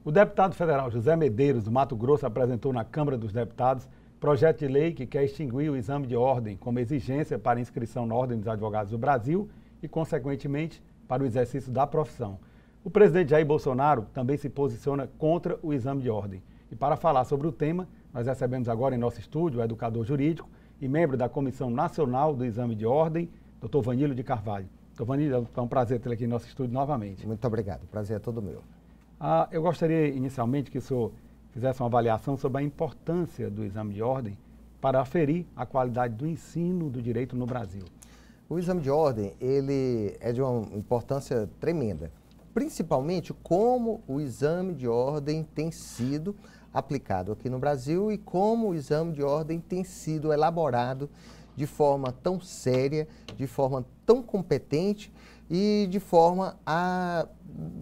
W: O deputado federal José Medeiros, do Mato Grosso, apresentou na Câmara dos Deputados projeto de lei que quer extinguir o exame de ordem como exigência para inscrição na Ordem dos Advogados do Brasil e, consequentemente, para o exercício da profissão. O presidente Jair Bolsonaro também se posiciona contra o exame de ordem. E para falar sobre o tema, nós recebemos agora em nosso estúdio o educador jurídico e membro da Comissão Nacional do Exame de Ordem, Dr. Vanilo de Carvalho. Dr. Vanilo, é um prazer tê-lo aqui em nosso estúdio novamente.
J: Muito obrigado, o prazer é todo meu.
W: Eu gostaria inicialmente que o senhor fizesse uma avaliação sobre a importância do exame de ordem para aferir a qualidade do ensino do direito no Brasil.
J: O exame de ordem, ele é de uma importância tremenda, principalmente como o exame de ordem tem sido aplicado aqui no Brasil e como o exame de ordem tem sido elaborado de forma tão séria, de forma tão competente e de forma a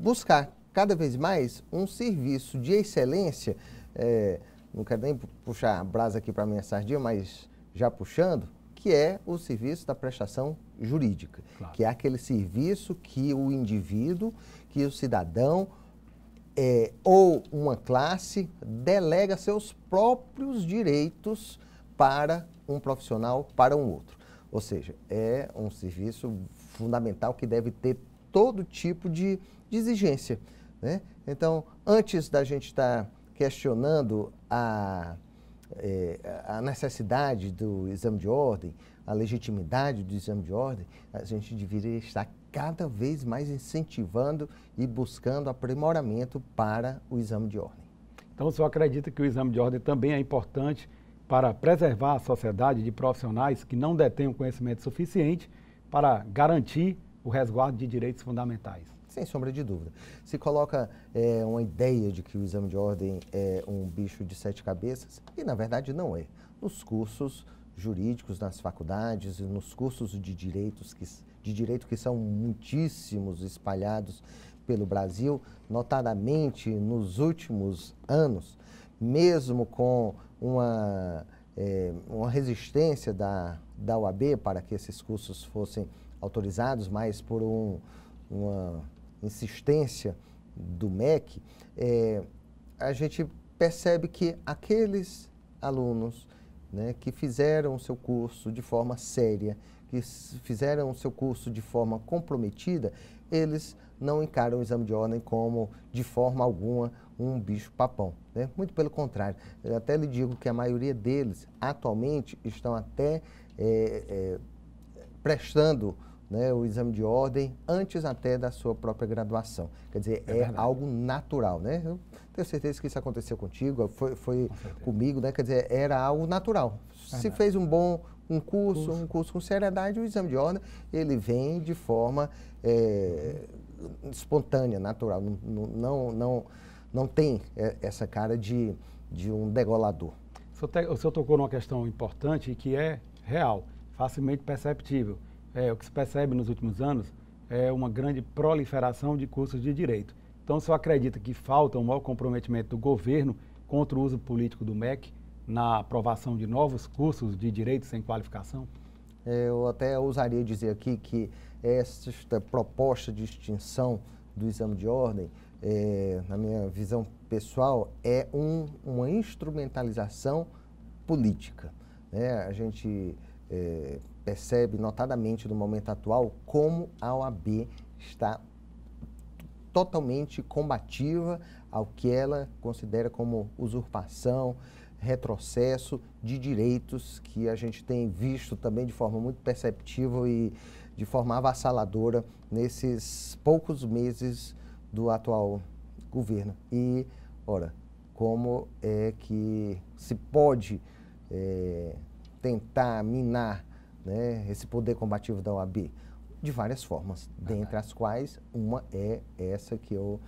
J: buscar cada vez mais um serviço de excelência, não quero nem puxar a brasa aqui para a minha sardinha, mas já puxando, que é o serviço da prestação jurídica, claro, que é aquele serviço que o indivíduo, que o cidadão ou uma classe delega seus próprios direitos para um profissional, para um outro. Ou seja, é um serviço fundamental que deve ter todo tipo de exigência, né? Então, antes da gente estar questionando a necessidade do exame de ordem, a legitimidade do exame de ordem, a gente deveria estar cada vez mais incentivando e buscando aprimoramento para o exame de ordem.
W: Então, o senhor acredita que o exame de ordem também é importante para preservar a sociedade de profissionais que não detêm o conhecimento suficiente para garantir o resguardo de direitos fundamentais?
J: Sem sombra de dúvida. Se coloca uma ideia de que o exame de ordem é um bicho de 7 cabeças, e na verdade não é. Nos cursos jurídicos, nas faculdades, nos cursos de direito que são muitíssimos espalhados pelo Brasil, notadamente nos últimos anos, mesmo com uma resistência da OAB para que esses cursos fossem autorizados, mas por uma insistência do MEC, a gente percebe que aqueles alunos, né, que fizeram o seu curso de forma séria, que fizeram o seu curso de forma comprometida, eles não encaram o exame de ordem como, de forma alguma, um bicho-papão, né? Muito pelo contrário. Eu até lhe digo que a maioria deles, atualmente, estão até prestando, né, o exame de ordem antes até da sua própria graduação. Quer dizer, é algo natural, né? Eu tenho certeza que isso aconteceu contigo, foi comigo, né? Quer dizer, era algo natural. Se fez um bom um curso com seriedade. O exame de ordem, ele vem de forma espontânea, natural, não tem essa cara de um degolador.
W: O senhor tocou numa questão importante e que é real, facilmente perceptível. O que se percebe nos últimos anos é uma grande proliferação de cursos de direito. Então, o senhor acredita que falta um maior comprometimento do governo contra o uso político do MEC na aprovação de novos cursos de direito sem qualificação?
J: Eu até ousaria dizer aqui que esta proposta de extinção do exame de ordem, na minha visão pessoal, é uma instrumentalização política. A gente percebe notadamente no momento atual como a OAB está totalmente combativa ao que ela considera como usurpação, retrocesso de direitos que a gente tem visto também de forma muito perceptível e de forma avassaladora nesses poucos meses do atual governo. E, ora, como é que se pode tentar minar, né, esse poder combativo da OAB? De várias formas, dentre as quais uma é essa que eu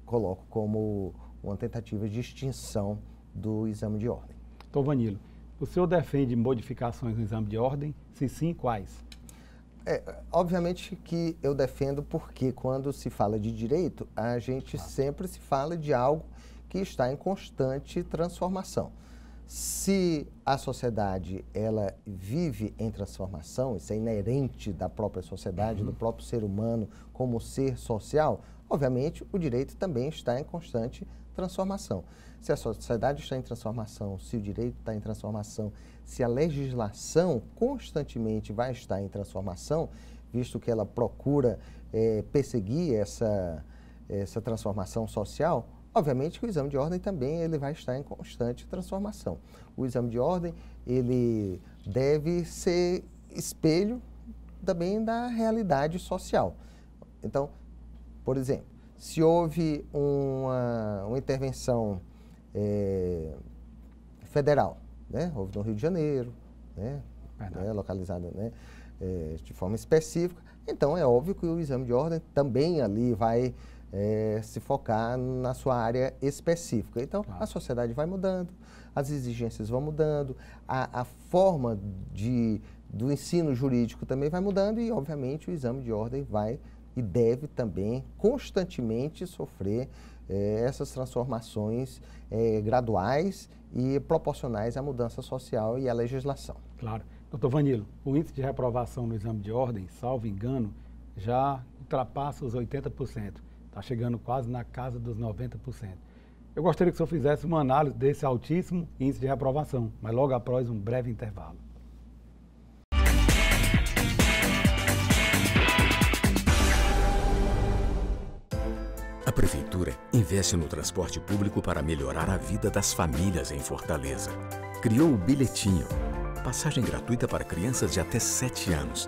J: coloco como uma tentativa de extinção do exame de ordem.
W: Doutor Vanilo, o senhor defende modificações no exame de ordem? Se sim, quais?
J: Obviamente que eu defendo porque quando se fala de direito, a gente sempre se fala de algo que está em constante transformação. Se a sociedade ela vive em transformação, isso é inerente da própria sociedade, do próprio ser humano como ser social, obviamente o direito também está em constante transformação. Se a sociedade está em transformação, se o direito está em transformação, se a legislação constantemente vai estar em transformação, visto que ela procura perseguir essa transformação social, obviamente que o exame de ordem também ele vai estar em constante transformação. O exame de ordem ele deve ser espelho também da realidade social. Então, por exemplo, se houve uma intervenção federal, né? Houve no Rio de Janeiro, né? Localizada, né? De forma específica, então é óbvio que o exame de ordem também ali vai se focar na sua área específica. Então, a sociedade vai mudando, as exigências vão mudando, a forma do ensino jurídico também vai mudando e, obviamente, o exame de ordem vai e deve também constantemente sofrer essas transformações graduais e proporcionais à mudança social e à legislação.
W: Claro. Doutor Vanilo, o índice de reprovação no exame de ordem, salvo engano, já ultrapassa os 80%. Está chegando quase na casa dos 90%. Eu gostaria que o senhor fizesse uma análise desse altíssimo índice de reprovação, mas logo após um breve intervalo.
A: A Prefeitura investe no transporte público para melhorar a vida das famílias em Fortaleza. Criou o Bilhetinho, passagem gratuita para crianças de até 7 anos.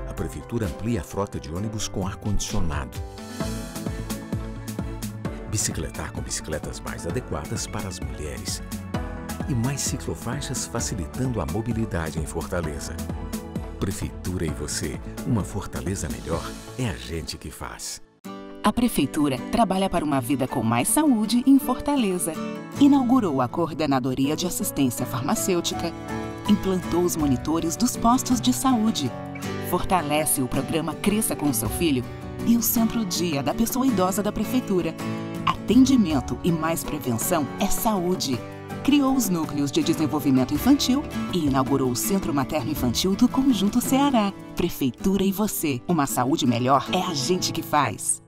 A: A Prefeitura amplia a frota de ônibus com ar-condicionado. Bicicletar com bicicletas mais adequadas para as mulheres. E mais ciclofaixas facilitando a mobilidade em Fortaleza. Prefeitura e você, uma Fortaleza melhor é a gente que faz.
B: A Prefeitura trabalha para uma vida com mais saúde em Fortaleza. Inaugurou a Coordenadoria de Assistência Farmacêutica, implantou os monitores dos postos de saúde, fortalece o programa Cresça com seu Filho e o Centro Dia da Pessoa Idosa da Prefeitura. Atendimento e mais prevenção é saúde. Criou os núcleos de desenvolvimento infantil e inaugurou o Centro Materno Infantil do Conjunto Ceará. Prefeitura e você, uma saúde melhor é a gente que faz.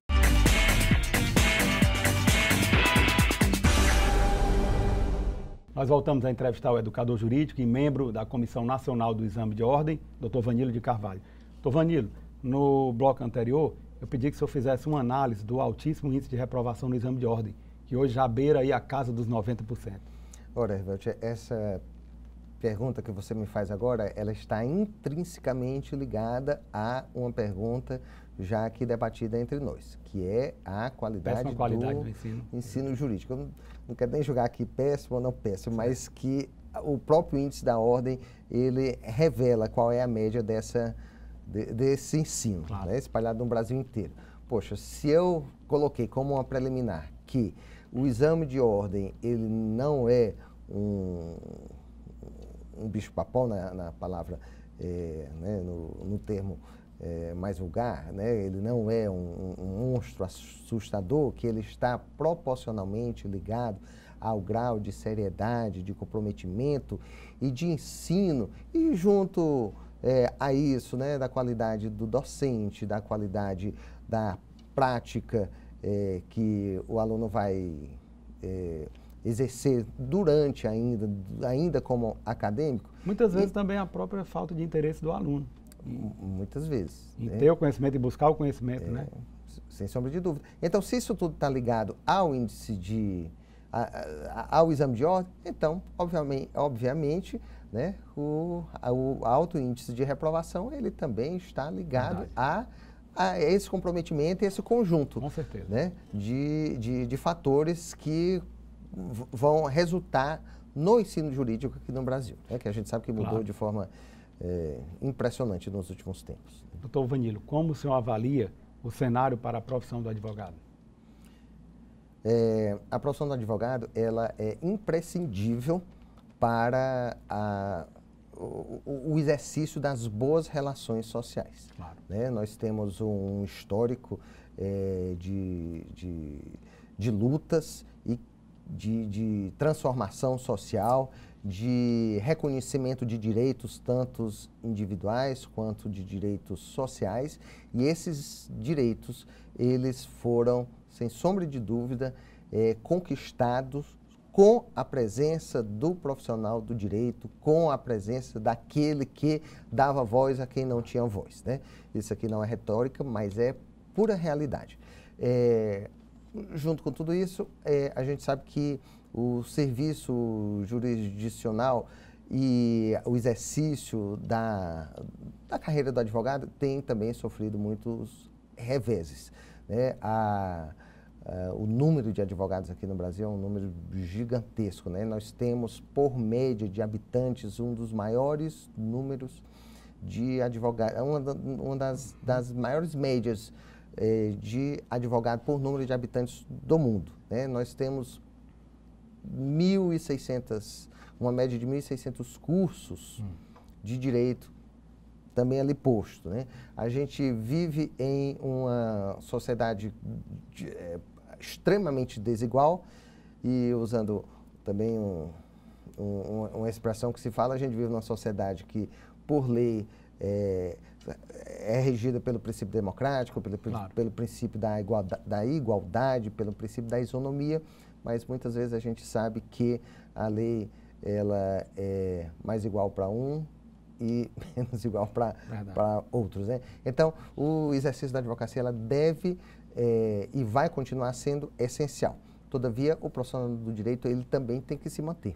W: Nós voltamos a entrevistar o educador jurídico e membro da Comissão Nacional do Exame de Ordem, Dr. Vanilo de Carvalho. Dr. Vanilo, no bloco anterior, eu pedi que o senhor fizesse uma análise do altíssimo índice de reprovação no exame de ordem, que hoje já beira aí a casa dos 90%.
J: Ora, Hervelt, essa pergunta que você me faz agora, ela está intrinsecamente ligada a uma pergunta já aqui debatida entre nós, que é a qualidade do ensino jurídico. Eu não quero nem julgar aqui péssimo ou não péssimo, mas que o próprio índice da ordem, ele revela qual é a média desse ensino, claro, né, espalhado no Brasil inteiro. Poxa, se eu coloquei como uma preliminar que o exame de ordem, ele não é um bicho-papão na palavra, né, no termo mais vulgar, né, ele não é um monstro assustador, que ele está proporcionalmente ligado ao grau de seriedade, de comprometimento e de ensino, e junto a isso, né, da qualidade do docente, da qualidade da prática que o aluno vai exercer durante ainda como acadêmico.
W: Muitas vezes também a própria falta de interesse do aluno.
J: Muitas vezes.
W: Em ter o conhecimento e buscar o conhecimento, né?
J: Sem sombra de dúvida. Então, se isso tudo está ligado ao índice ao exame de ordem, então, obviamente, né, o alto índice de reprovação, ele também está ligado a esse comprometimento e esse conjunto,
W: com certeza,
J: né, de fatores que vão resultar no ensino jurídico aqui no Brasil, né, que a gente sabe que mudou, claro, de forma impressionante nos últimos tempos.
W: Doutor Vanilo, como o senhor avalia o cenário para a profissão do advogado?
J: A profissão do advogado, ela é imprescindível para o exercício das boas relações sociais.
W: Claro.
J: Né? Nós temos um histórico de lutas e de transformação social, de reconhecimento de direitos, tanto individuais quanto de direitos sociais, e esses direitos, eles foram, sem sombra de dúvida, conquistados com a presença do profissional do direito, com a presença daquele que dava voz a quem não tinha voz, né? Isso aqui não é retórica, mas é pura realidade. Junto com tudo isso, a gente sabe que o serviço jurisdicional e o exercício da carreira do advogado tem também sofrido muitos reveses, né? O número de advogados aqui no Brasil é um número gigantesco, né? Nós temos, por média de habitantes, um dos maiores números de advogados, uma das maiores médias de advogado por número de habitantes do mundo, né? Nós temos 1.600, uma média de 1.600 cursos de direito também ali posto, né? A gente vive em uma sociedade extremamente desigual e, usando também uma expressão que se fala, a gente vive numa sociedade que, por lei, é regida pelo princípio democrático, pelo princípio da igualdade, pelo princípio da isonomia, mas muitas vezes a gente sabe que a lei, ela é mais igual para um e menos igual para outros, né? Então, o exercício da advocacia, ela deve e vai continuar sendo essencial. Todavia, o profissional do direito, ele também tem que se manter.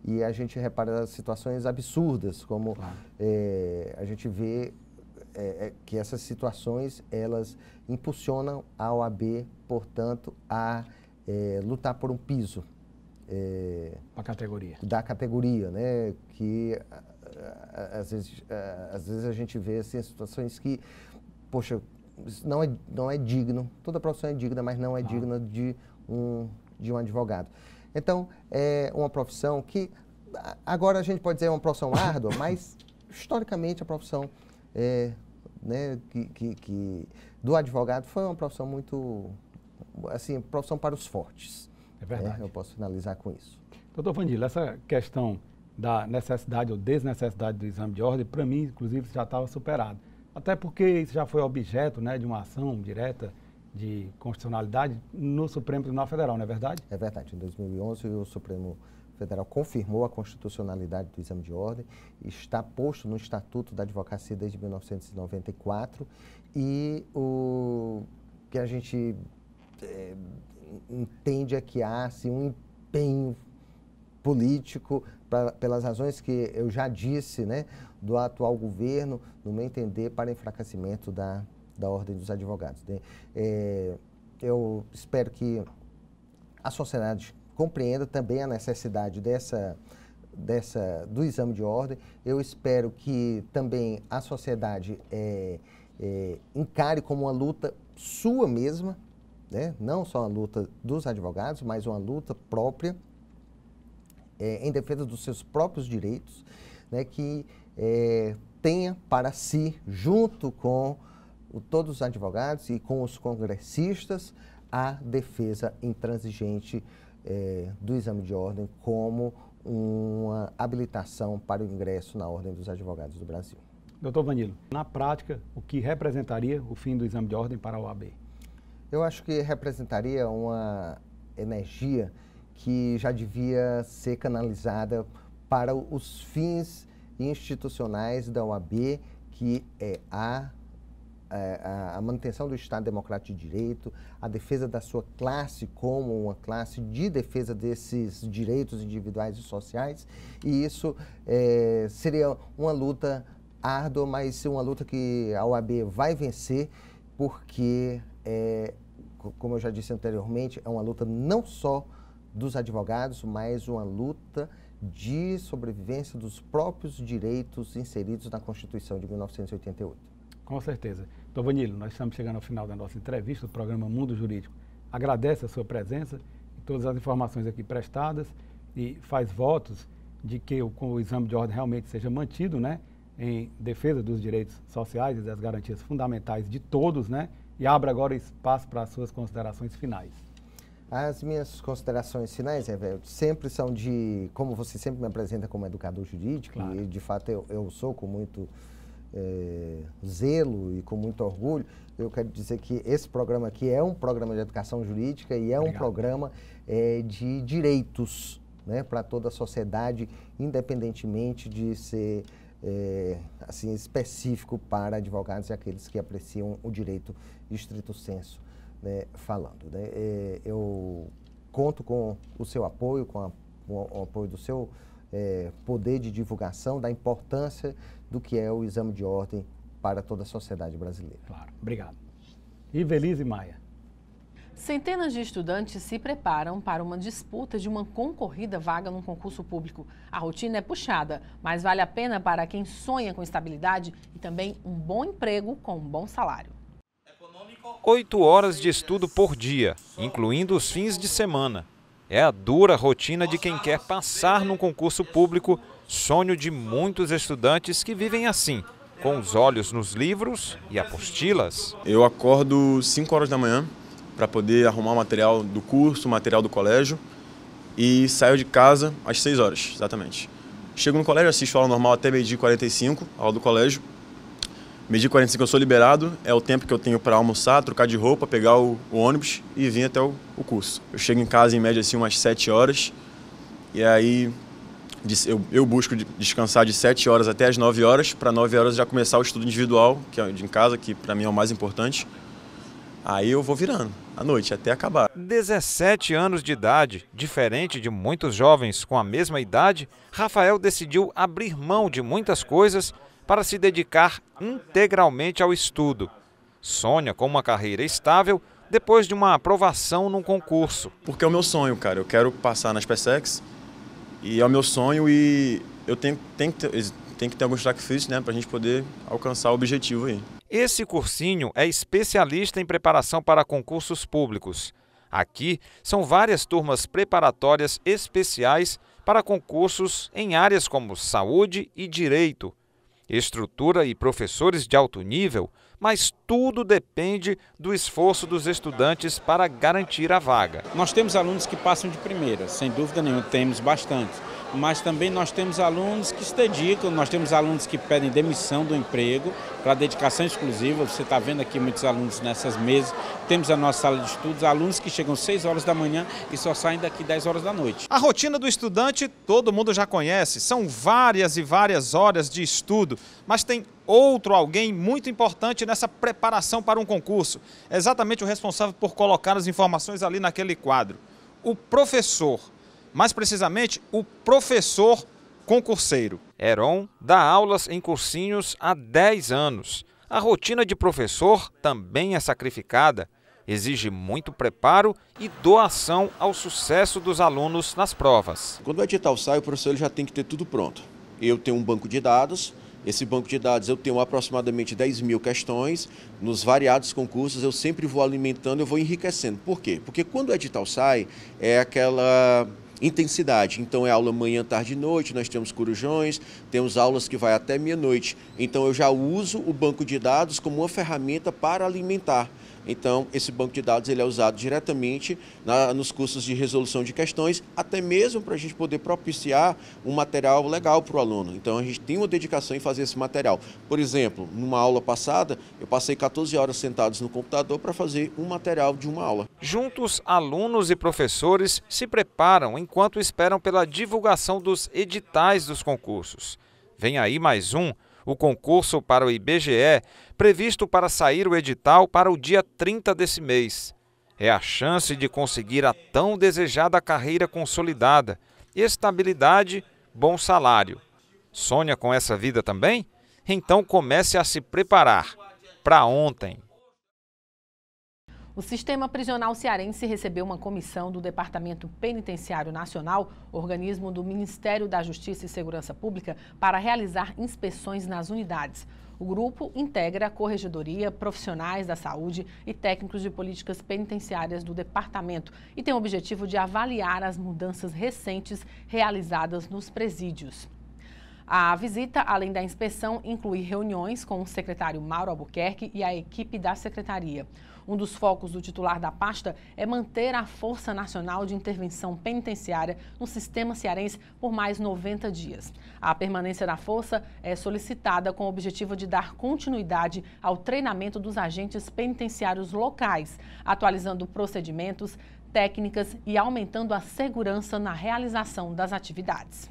J: E a gente repara situações absurdas, como a gente vê que essas situações, elas impulsionam a OAB, portanto, a lutar por um piso da categoria, né? Que às vezes a gente vê assim, situações que, poxa, não é digno, toda profissão é digna, mas não é digna de um advogado. Então, é uma profissão que, agora a gente pode dizer, é uma profissão árdua, mas historicamente a profissão né, do advogado foi uma profissão muito, assim, profissão para os fortes.
W: É verdade.
J: Eu posso finalizar com isso.
W: Doutor Vanilo, essa questão da necessidade ou desnecessidade do exame de ordem, para mim, inclusive, já estava superado. Até porque isso já foi objeto, né, de uma ação direta de constitucionalidade no Supremo Tribunal Federal, não é verdade? É verdade. Em 2011, o Supremo Federal confirmou a constitucionalidade do exame de ordem, está posto no Estatuto da Advocacia desde 1994, e o que a gente entende é que há assim, um empenho político, pelas razões que eu já disse, né, do atual governo, no meu entender, para enfraquecimento da Ordem dos Advogados, né? Eu espero que a sociedade compreenda também a necessidade
J: do exame de ordem. Eu espero que também a sociedade encare como uma luta sua mesma, né? Não só uma luta dos advogados, mas uma luta própria em defesa dos seus próprios direitos, né? Que tenha para si, junto com todos os advogados e com os congressistas, a defesa intransigente do exame de ordem como uma habilitação para o ingresso na Ordem dos Advogados do Brasil.
W: Doutor Vanilo, na prática, o que representaria o fim do exame de ordem para a OAB?
J: Eu acho que representaria uma energia que já devia ser canalizada para os fins institucionais da OAB, que é a manutenção do Estado Democrático de Direito, a defesa da sua classe como uma classe de defesa desses direitos individuais e sociais, e isso seria uma luta árdua, mas uma luta que a OAB vai vencer, porque, como eu já disse anteriormente, é uma luta não só dos advogados, mas uma luta de sobrevivência dos próprios direitos inseridos na Constituição de 1988.
W: Com certeza. Doutor Vanilo, nós estamos chegando ao final da nossa entrevista do programa Mundo Jurídico. Agradece a sua presença e todas as informações aqui prestadas e faz votos de que o exame de ordem realmente seja mantido, né, em defesa dos direitos sociais e das garantias fundamentais de todos, né, e abra agora espaço para as suas considerações finais.
J: As minhas considerações finais, sempre são como você sempre me apresenta como educador jurídico, claro. E de fato eu sou com muito zelo e com muito orgulho. Eu quero dizer que esse programa aqui é um programa de educação jurídica e é Obrigado. Um programa de direitos, né, para toda a sociedade, independentemente de ser assim, específico para advogados e aqueles que apreciam o direito estrito sensu, né, falando. Né? Eu conto com o seu apoio, com o apoio do seu poder de divulgação da importância do que é o exame de ordem para toda a sociedade brasileira.
W: Claro, obrigado. Ivelise Maia.
D: Centenas de estudantes se preparam para uma disputa de uma concorrida vaga num concurso público. A rotina é puxada, mas vale a pena para quem sonha com estabilidade e também um bom emprego com um bom salário.
K: 8 horas de estudo por dia, incluindo os fins de semana. É a dura rotina de quem quer passar num concurso público, sonho de muitos estudantes que vivem assim, com os olhos nos livros e apostilas.
M: Eu acordo 5 horas da manhã para poder arrumar o material do curso, o material do colégio, e saio de casa às 6 horas, exatamente. Chego no colégio, assisto a aula normal até meio-dia e 45, aula do colégio. Meio-dia e 45 eu sou liberado, é o tempo que eu tenho para almoçar, trocar de roupa, pegar o ônibus e vir até o curso. Eu chego em casa em média assim umas 7 horas, e aí eu busco descansar de 7 horas até as 9 horas, para 9 horas já começar o estudo individual, que é em casa, que para mim é o mais importante. Aí eu vou virando, à noite, até acabar.
K: 17 anos de idade, diferente de muitos jovens com a mesma idade, Rafael decidiu abrir mão de muitas coisas para se dedicar integralmente ao estudo. Sonha com uma carreira estável depois de uma aprovação num concurso.
M: Porque é o meu sonho, cara. Eu quero passar nas PSECs e é o meu sonho e eu tenho que ter alguns sacrifícios, né, para a gente poder alcançar o objetivo aí.
K: Esse cursinho é especialista em preparação para concursos públicos. Aqui são várias turmas preparatórias especiais para concursos em áreas como saúde e direito. Estrutura e professores de alto nível, mas tudo depende do esforço dos estudantes para garantir a vaga.
N: Nós temos alunos que passam de primeira, sem dúvida nenhuma, temos bastante. Mas também nós temos alunos que se dedicam, nós temos alunos que pedem demissão do emprego para dedicação exclusiva. Você está vendo aqui muitos alunos nessas mesas. Temos a nossa sala de estudos, alunos que chegam 6 horas da manhã e só saem daqui 10 horas da noite.
K: A rotina do estudante todo mundo já conhece, são várias e várias horas de estudo, mas tem outro alguém muito importante nessa preparação para um concurso. É exatamente o responsável por colocar as informações ali naquele quadro. O professor. Mais precisamente, o professor concurseiro. Heron dá aulas em cursinhos há 10 anos. A rotina de professor também é sacrificada. exige muito preparo e doação ao sucesso dos alunos nas provas.
O: Quando o edital sai, o professor já tem que ter tudo pronto. Eu tenho um banco de dados, esse banco de dados eu tenho aproximadamente 10 mil questões, nos variados concursos eu sempre vou alimentando, eu vou enriquecendo. Por quê? Porque quando o edital sai, é aquela intensidade, então é aula manhã, tarde e noite, nós temos corujões, temos aulas que vai até meia-noite, então eu já uso o banco de dados como uma ferramenta para alimentar. Então, esse banco de dados ele é usado diretamente nos cursos de resolução de questões, até mesmo para a gente poder propiciar um material legal para o aluno. Então, a gente tem uma dedicação em fazer esse material. Por exemplo, numa aula passada, eu passei 14 horas sentados no computador para fazer um material de uma aula.
K: Juntos, alunos e professores se preparam enquanto esperam pela divulgação dos editais dos concursos. Vem aí mais um, o concurso para o IBGE, previsto para sair o edital para o dia 30 desse mês. É a chance de conseguir a tão desejada carreira consolidada, estabilidade, bom salário. Sonha com essa vida também? Então comece a se preparar para ontem.
D: O Sistema Prisional Cearense recebeu uma comissão do Departamento Penitenciário Nacional, organismo do Ministério da Justiça e Segurança Pública, para realizar inspeções nas unidades. O grupo integra a corregedoria, profissionais da saúde e técnicos de políticas penitenciárias do departamento e tem o objetivo de avaliar as mudanças recentes realizadas nos presídios. A visita, além da inspeção, inclui reuniões com o secretário Mauro Albuquerque e a equipe da secretaria. Um dos focos do titular da pasta é manter a Força Nacional de Intervenção Penitenciária no sistema cearense por mais 90 dias. A permanência da força é solicitada com o objetivo de dar continuidade ao treinamento dos agentes penitenciários locais, atualizando procedimentos, técnicas e aumentando a segurança na realização das atividades.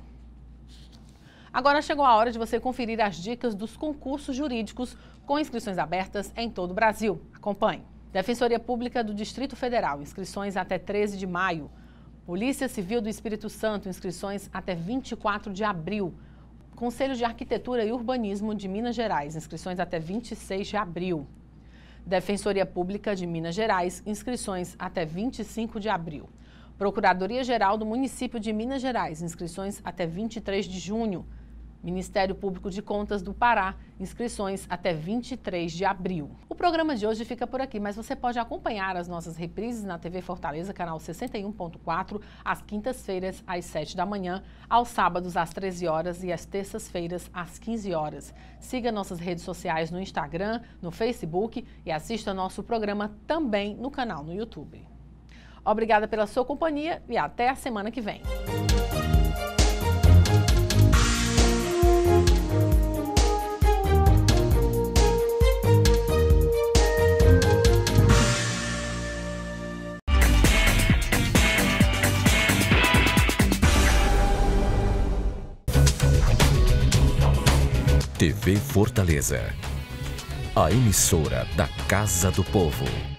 D: Agora chegou a hora de você conferir as dicas dos concursos jurídicos com inscrições abertas em todo o Brasil. Acompanhe. Defensoria Pública do Distrito Federal, inscrições até 13 de maio. Polícia Civil do Espírito Santo, inscrições até 24 de abril. Conselho de Arquitetura e Urbanismo de Minas Gerais, inscrições até 26 de abril. Defensoria Pública de Minas Gerais, inscrições até 25 de abril. Procuradoria-Geral do Município de Minas Gerais, inscrições até 23 de junho. Ministério Público de Contas do Pará, inscrições até 23 de abril. O programa de hoje fica por aqui, mas você pode acompanhar as nossas reprises na TV Fortaleza, canal 61.4, às quintas-feiras, às 7 da manhã, aos sábados, às 13 horas e às terças-feiras, às 15 horas. Siga nossas redes sociais no Instagram, no Facebook e assista nosso programa também no canal no YouTube. Obrigada pela sua companhia e até a semana que vem.
A: TV Fortaleza, a emissora da Casa do Povo.